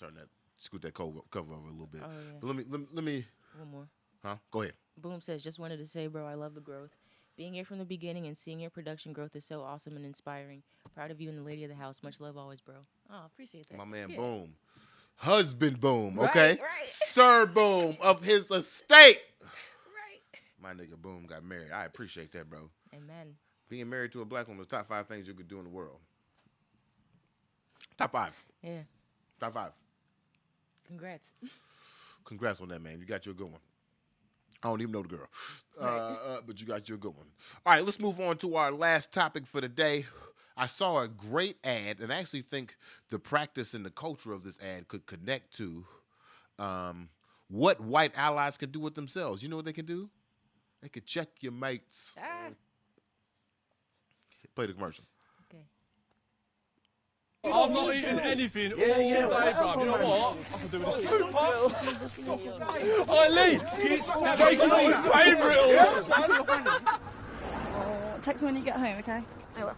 scoot that cover over a little bit. Oh, yeah. But let me. One more. Huh? Go ahead. Boom says, "Just wanted to say, bro, I love the growth. Being here from the beginning and seeing your production growth is so awesome and inspiring. Proud of you and the lady of the house. Much love always, bro." Oh, appreciate that. My man, Yeah. Boom. Husband Boom, Right, okay? right. Sir Boom of his estate. Right. My nigga Boom got married. I appreciate that, bro. Amen. Being married to a black woman is the top 5 things you could do in the world. Top 5. Yeah. Top 5. Congrats. Congrats on that, man. You got you a good one. I don't even know the girl. But you got you a good one. All right, let's move on to our last topic for the day. I saw a great ad, and I actually think the practice and the culture of this ad could connect to what white allies can do with themselves. You know what they can do? They could check your mates. Play the commercial. Okay. I've not eaten anything all day, bruv. You know what? I can do with this 2 puffs. Oh, Lee, it's taking all his favourite. Text me when you get home, okay? I will.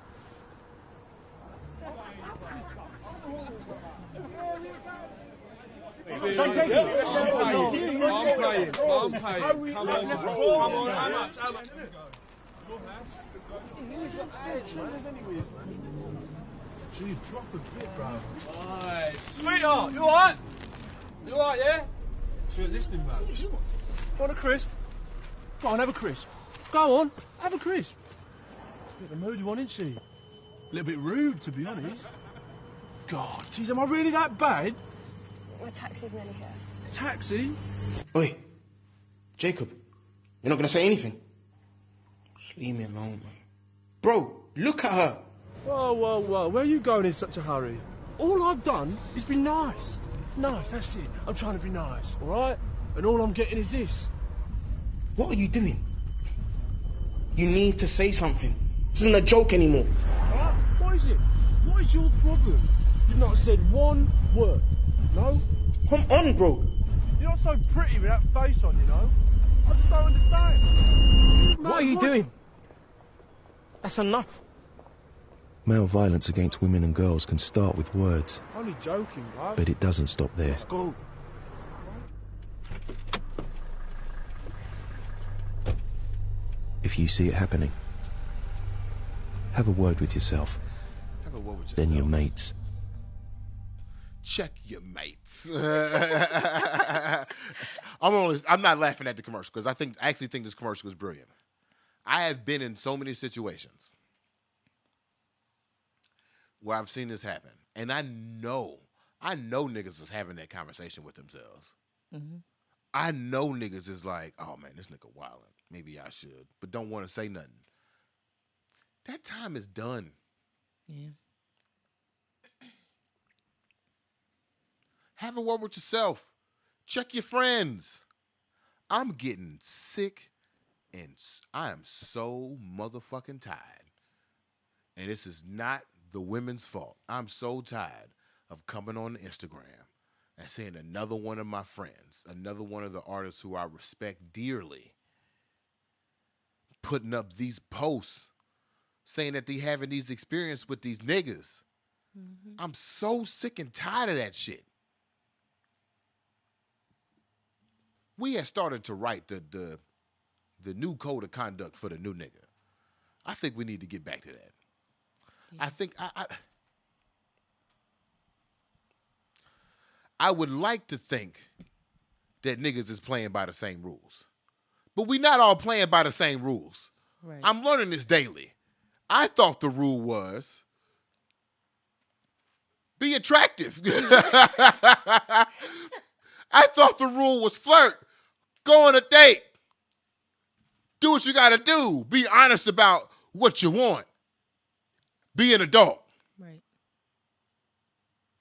I'm paying. Come on. Come on, how much? Gee, proper fit, bro. Alright. Sweetheart, you alright? You alright, yeah? She ain't listening, man. Want a crisp? Go on, have a crisp. Go on, have a crisp. Bit of a moody one, isn't she? A little bit rude, to be honest. God, geez, am I really that bad? My taxi's nearly here. Taxi? Oi, Jacob, you're not gonna say anything? Just leave me alone, man. Bro, look at her. Whoa, whoa, whoa, where are you going in such a hurry? All I've done is be nice. Nice, that's it. I'm trying to be nice, alright? And all I'm getting is this. What are you doing? You need to say something. This isn't a joke anymore. Alright, what is it? What is your problem? You've not said one word, no? Come on, bro. You're not so pretty with that face on, you know? I just don't understand. What are you doing? That's enough. Male violence against women and girls can start with words, Only joking, bruv. but it doesn't stop there. Let's go. If you see it happening, have a word with yourself, Have a word with yourself. then your mates. Check your mates. I'm not laughing at the commercial because I actually think this commercial is brilliant. I have been in so many situations where I've seen this happen, and I know niggas is having that conversation with themselves. Mm-hmm. I know niggas is like, oh man, this nigga wildin'. Maybe I should, but don't want to say nothing. That time is done. Yeah. Have a word with yourself. Check your friends. I'm getting sick, and I am so motherfucking tired. And this is not the women's fault. I'm so tired of coming on Instagram and seeing another one of my friends, another one of the artists who I respect dearly, putting up these posts saying that they having these experiences with these niggas. Mm-hmm. I'm so sick and tired of that shit. We had started to write the new code of conduct for the new nigga. I think we need to get back to that. Yeah. I think I would like to think that niggas is playing by the same rules. But we not all playing by the same rules. Right. I'm learning this daily. I thought the rule was be attractive. I thought the rule was flirt. Go on a date. Do what you got to do. Be honest about what you want. Be an adult. Right.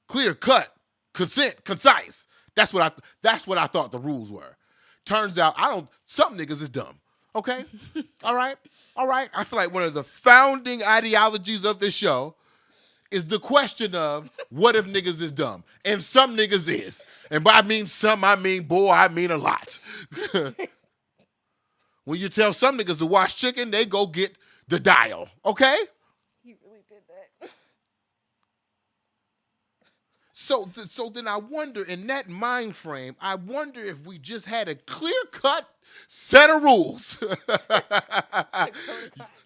Clear cut. Consent. Concise. That's what I thought the rules were. Turns out some niggas is dumb. Okay? All right? I feel like one of the founding ideologies of this show is the question of what if niggas is dumb? And some niggas is. And by I mean some, I mean boy, I mean a lot. When you tell some niggas to wash chicken, they go get the dial. Okay? He really did that. So then I wonder, in that mind frame, I wonder if we just had a clear-cut set of rules.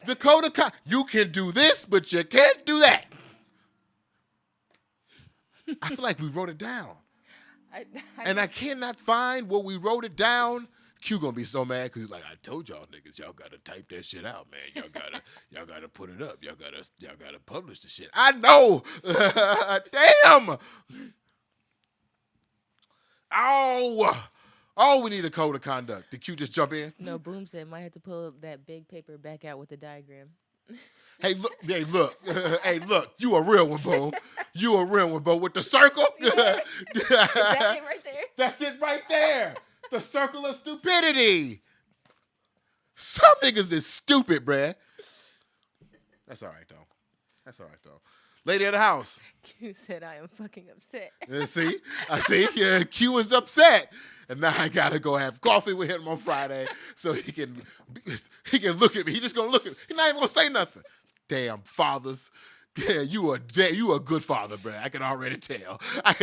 The code of conduct. You can do this, but you can't do that. I feel like we wrote it down. And I cannot find where we wrote it down. Q gonna be so mad because he's like, I told y'all niggas, y'all gotta type that shit out, man. Y'all gotta put it up. Y'all gotta publish the shit. I know. Damn. Oh, we need a code of conduct. Did Q just jump in? No, Boom said might have to pull that big paper back out with the diagram. Hey, look. Hey, look. You a real one, Boom. You a real one, Boom. With the circle. Is that it right there? That's it right there. The circle of stupidity. Some niggas is stupid, bruh. That's all right, though. Lady of the house. Q said, I am fucking upset. See? I see. Yeah, Q is upset. And now I got to go have coffee with him on Friday so he can look at me. He just going to look at me. He's not even going to say nothing. Damn fathers. Yeah, you a good father, bruh. I can already tell. I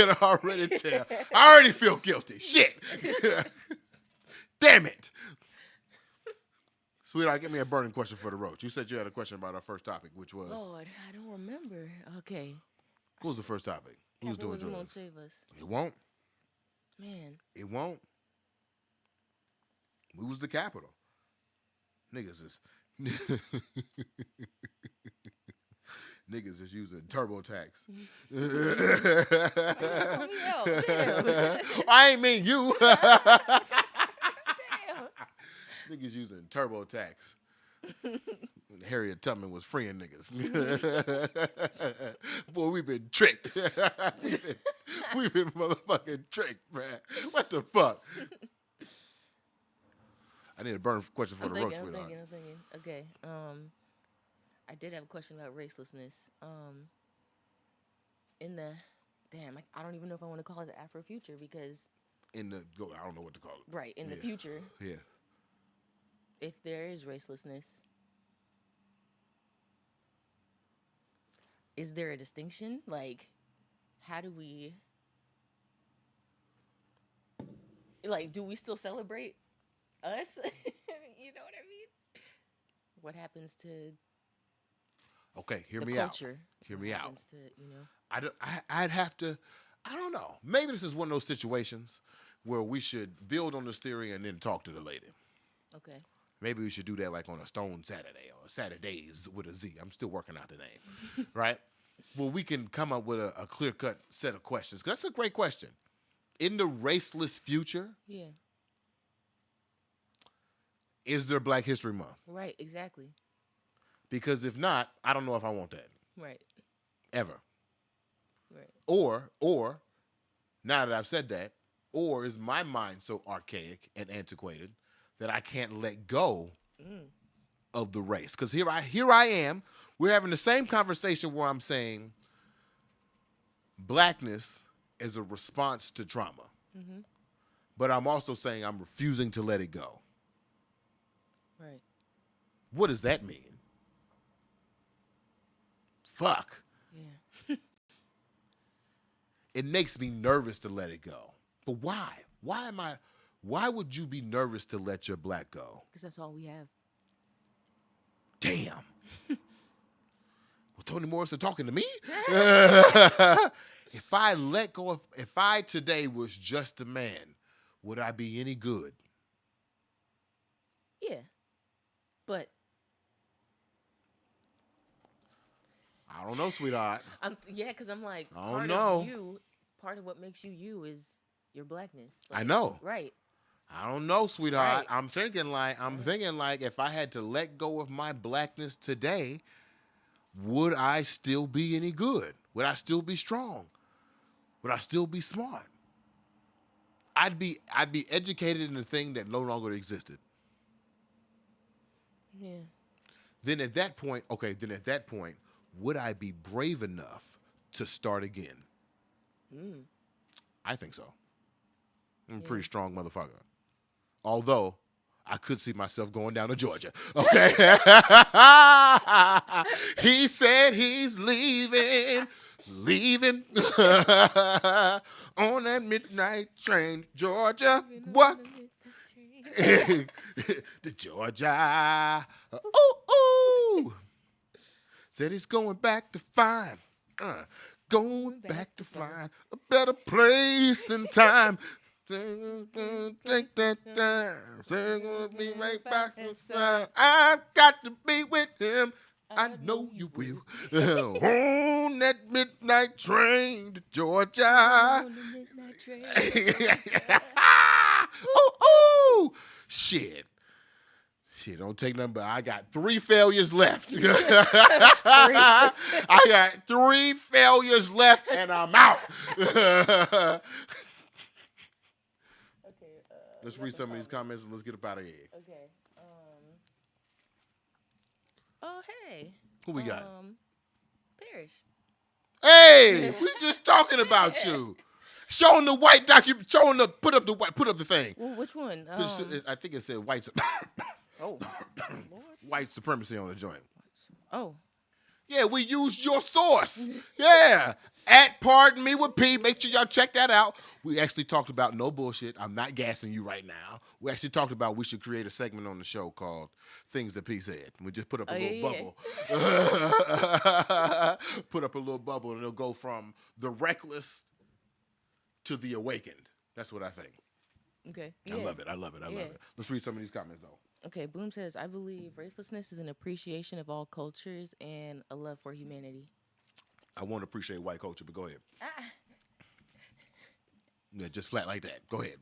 already feel guilty. Shit. Damn it. Sweetheart, give me a burning question for the roach. You said you had a question about our first topic, which was? Lord, I don't remember. Okay. What was the first topic? Who's doing Capitalism drugs? won't save us. It won't. Man. It won't. Lose the capital. Niggas is... Niggas is using TurboTax. I ain't mean you. Damn. Niggas using TurboTax. Harriet Tubman was freeing niggas. Boy, we've been tricked. We've been motherfucking tricked, bruh. What the fuck? I need a burn question for the roach. I'm thinking. Okay. I did have a question about racelessness. I don't even know if I want to call it the Afrofuture because I don't know what to call it. Right, in the future. Yeah. If there is racelessness, is there a distinction? Like, how do we do we still celebrate us? You know what I mean? What happens to Okay, hear the me culture? out. Hear What me out. happens to, you know? I'd have to, I don't know. Maybe this is one of those situations where we should build on this theory and then talk to the lady. Okay. Maybe we should do that like on a Stone Saturday or Saturdays with a Z. I'm still working out the name, right? Well, we can come up with a clear-cut set of questions. 'Cause that's a great question. In the raceless future, Yeah. is there Black History Month? Right, exactly. Because if not, I don't know if I want that. Right. Ever. Right. Or, now that I've said that, or is my mind so archaic and antiquated that I can't let go of the race? Because here I am. We're having the same conversation where I'm saying blackness is a response to trauma. Mm-hmm. But I'm also saying I'm refusing to let it go. Right. What does that mean? Fuck. Yeah. It makes me nervous to let it go. But why? Why would you be nervous to let your black go? Because that's all we have. Damn. Was Toni Morrison talking to me? If I today was just a man, would I be any good? Yeah. But I don't know, sweetheart. because I'm like, I don't know. Part of what makes you you is your blackness. I know. Right. I don't know, sweetheart. Right. I'm thinking like if I had to let go of my blackness today, would I still be any good? Would I still be strong? Would I still be smart? I'd be educated in a thing that no longer existed. Yeah. Then at that point, would I be brave enough to start again? I think so. I'm a pretty strong motherfucker. Although, I could see myself going down to Georgia. Okay. He said he's leaving on that midnight train to Georgia. What? To Georgia. Ooh. Said he's going back to find. Going back to find a better place and time. Take that time. Be right back inside. I've got to be with him. I know you will. On that midnight train to Georgia. Ooh. Shit, don't take nothing, but I got 3 failures left. I got 3 failures left, and I'm out. Let's read some of these comments and let's get up out of here. Okay. Oh, hey. Who we got? Parrish. Hey, we just talking about you. Showing the white document. Put up the thing. Well, which one? I think it said white. Oh, white supremacy on the joint. Oh. Yeah, we used your source. Yeah. At Pardon Me with P. Make sure y'all check that out. We actually talked about no bullshit. I'm not gassing you right now. We actually talked about we should create a segment on the show called Things That P Said. We just put up a little bubble. Put up a little bubble, and it'll go from the reckless to the awakened. That's what I think. Okay. I love it. I love it. Let's read some of these comments, though. Okay, Boom says, I believe racelessness is an appreciation of all cultures and a love for humanity. I want to appreciate white culture, but go ahead. Yeah, just flat like that. Go ahead.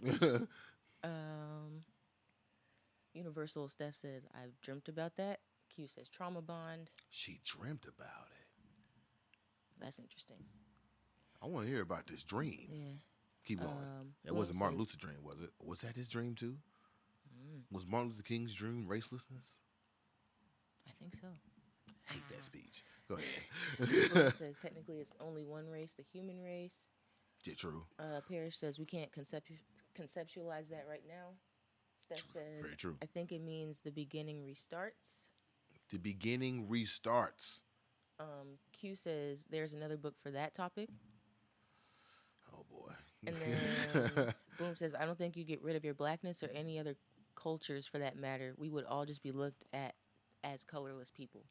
Universal Steph said, I've dreamt about that. Q says, trauma bond. She dreamt about it. That's interesting. I want to hear about this dream. Yeah. Keep going. It wasn't Martin Luther's dream, was it? Was that his dream, too? Was Martin Luther King's dream racelessness? I think so. I hate that speech. Go ahead. It says technically it's only one race, the human race. Yeah, true. Parrish says we can't conceptualize that right now. Steph says, very true. I think it means the beginning restarts. The beginning restarts. Q says there's another book for that topic. Oh, boy. And then Boom says, I don't think you get rid of your blackness or any other cultures for that matter. We would all just be looked at as colorless people.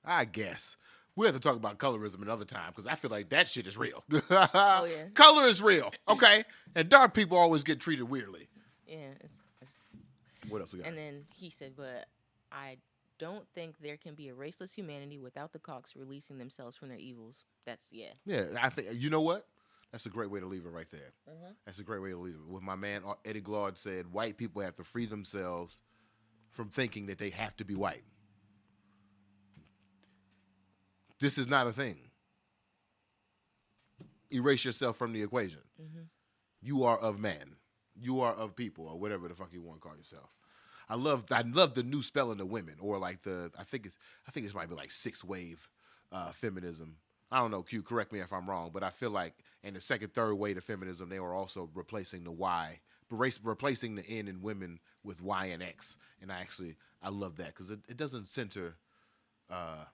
I guess. We have to talk about colorism another time because I feel like that shit is real. Oh, yeah. Color is real, okay? And dark people always get treated weirdly. Yeah. What else we got? And then he said, but I don't think there can be a raceless humanity without the cocks releasing themselves from their evils. Yeah, I think, you know what? That's a great way to leave it right there. Mm-hmm. That's a great way to leave it. What my man Eddie Glaude said, white people have to free themselves from thinking that they have to be white. This is not a thing. Erase yourself from the equation. Mm-hmm. You are of man. You are of people, or whatever the fuck you want to call yourself. I love the new spelling of women, or like I think this might be like 6th wave feminism. I don't know, Q, correct me if I'm wrong, but I feel like in the 2nd, 3rd wave of feminism, they were also replacing the Y, replacing the N in women with Y and X. And I love that because it doesn't center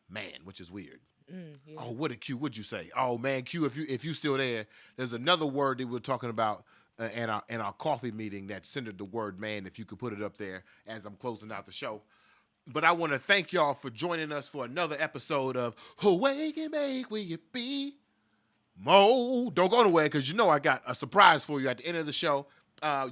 man, which is weird. Yeah. Oh, what did Q? What'd you say? Oh man, Q, if you still there, there's another word that we were talking about in our coffee meeting that centered the word man. If you could put it up there as I'm closing out the show. But I want to thank y'all for joining us for another episode of Awake and Make Will You Be Mo. Don't go nowhere because you know I got a surprise for you at the end of the show.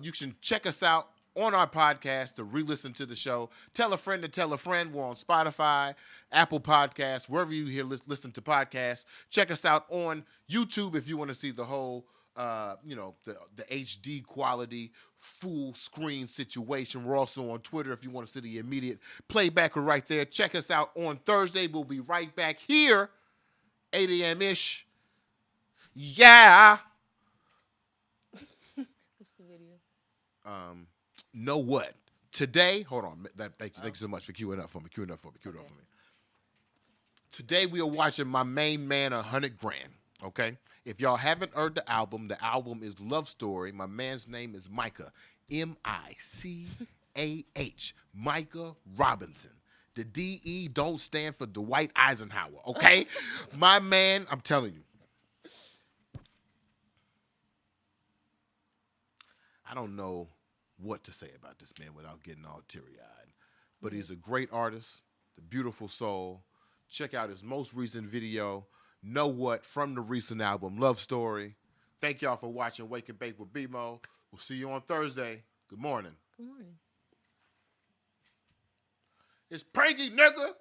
You can check us out on our podcast to re-listen to the show. Tell a friend to tell a friend. We're on Spotify, Apple Podcasts, wherever you hear listen to podcasts. Check us out on YouTube if you want to see the whole the HD quality full screen situation. We're also on Twitter if you want to see the immediate playback right there. Check us out on Thursday. We'll be right back here, 8 a.m.-ish. Yeah. What's the video? Know what? Today, hold on. Thank you so much for queuing up for me. Queuing up for me. Okay. Today we are watching My Main Man 100 Grand. Okay? If y'all haven't heard the album is Love Story. My man's name is Micah. M-I-C-A-H. Micah Robinson. The D-E don't stand for Dwight Eisenhower, okay? My man, I'm telling you. I don't know what to say about this man without getting all teary-eyed. But he's a great artist, the beautiful soul. Check out his most recent video, Know What, from the recent album, Love Story. Thank y'all for watching Wake and Bake with BeMo. We'll see you on Thursday. Good morning. Good morning. It's pranky, nigga.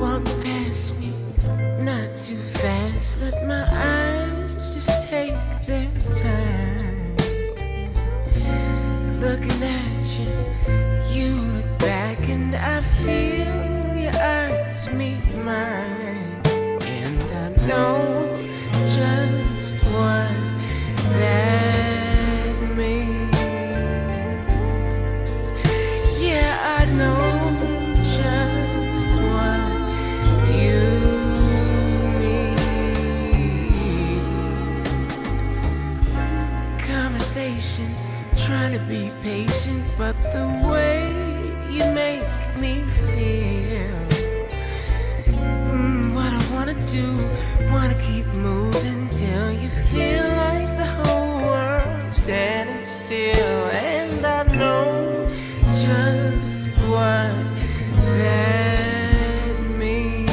Walk past me, not too fast. Let my eyes just take their time. Looking at you, you look back, and I feel your eyes meet mine. And I know just what that means. Yeah, I know just what you need. Conversation, trying to be patient, but the way you make me feel, what I wanna do, wanna keep moving till you feel like the whole world's standing still. And I know just what that means.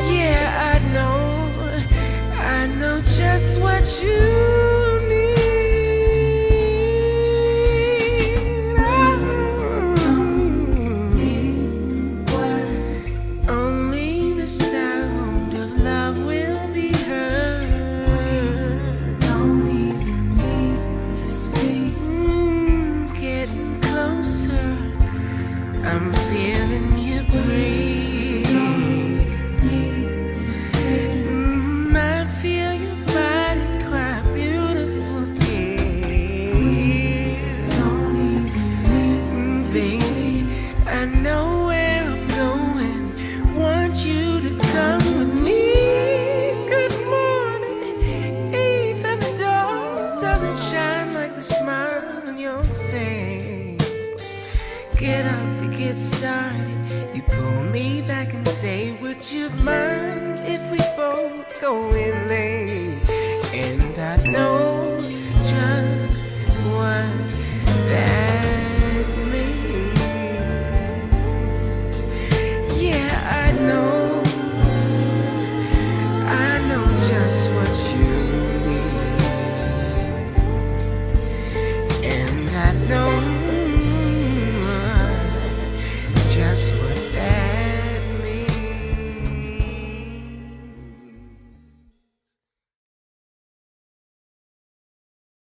Yeah, I know just what you need. Only the sound of love will be heard. Don't even need to speak. Getting closer, I'm feeling you breathe. I feel your body cry beautiful tears. Baby, I know where I'm going. Want you to come with me. Good morning. Even the dawn doesn't shine like the smile on your face. Get up to get started. You pull me back and say, would you mind if we both go in late? And I know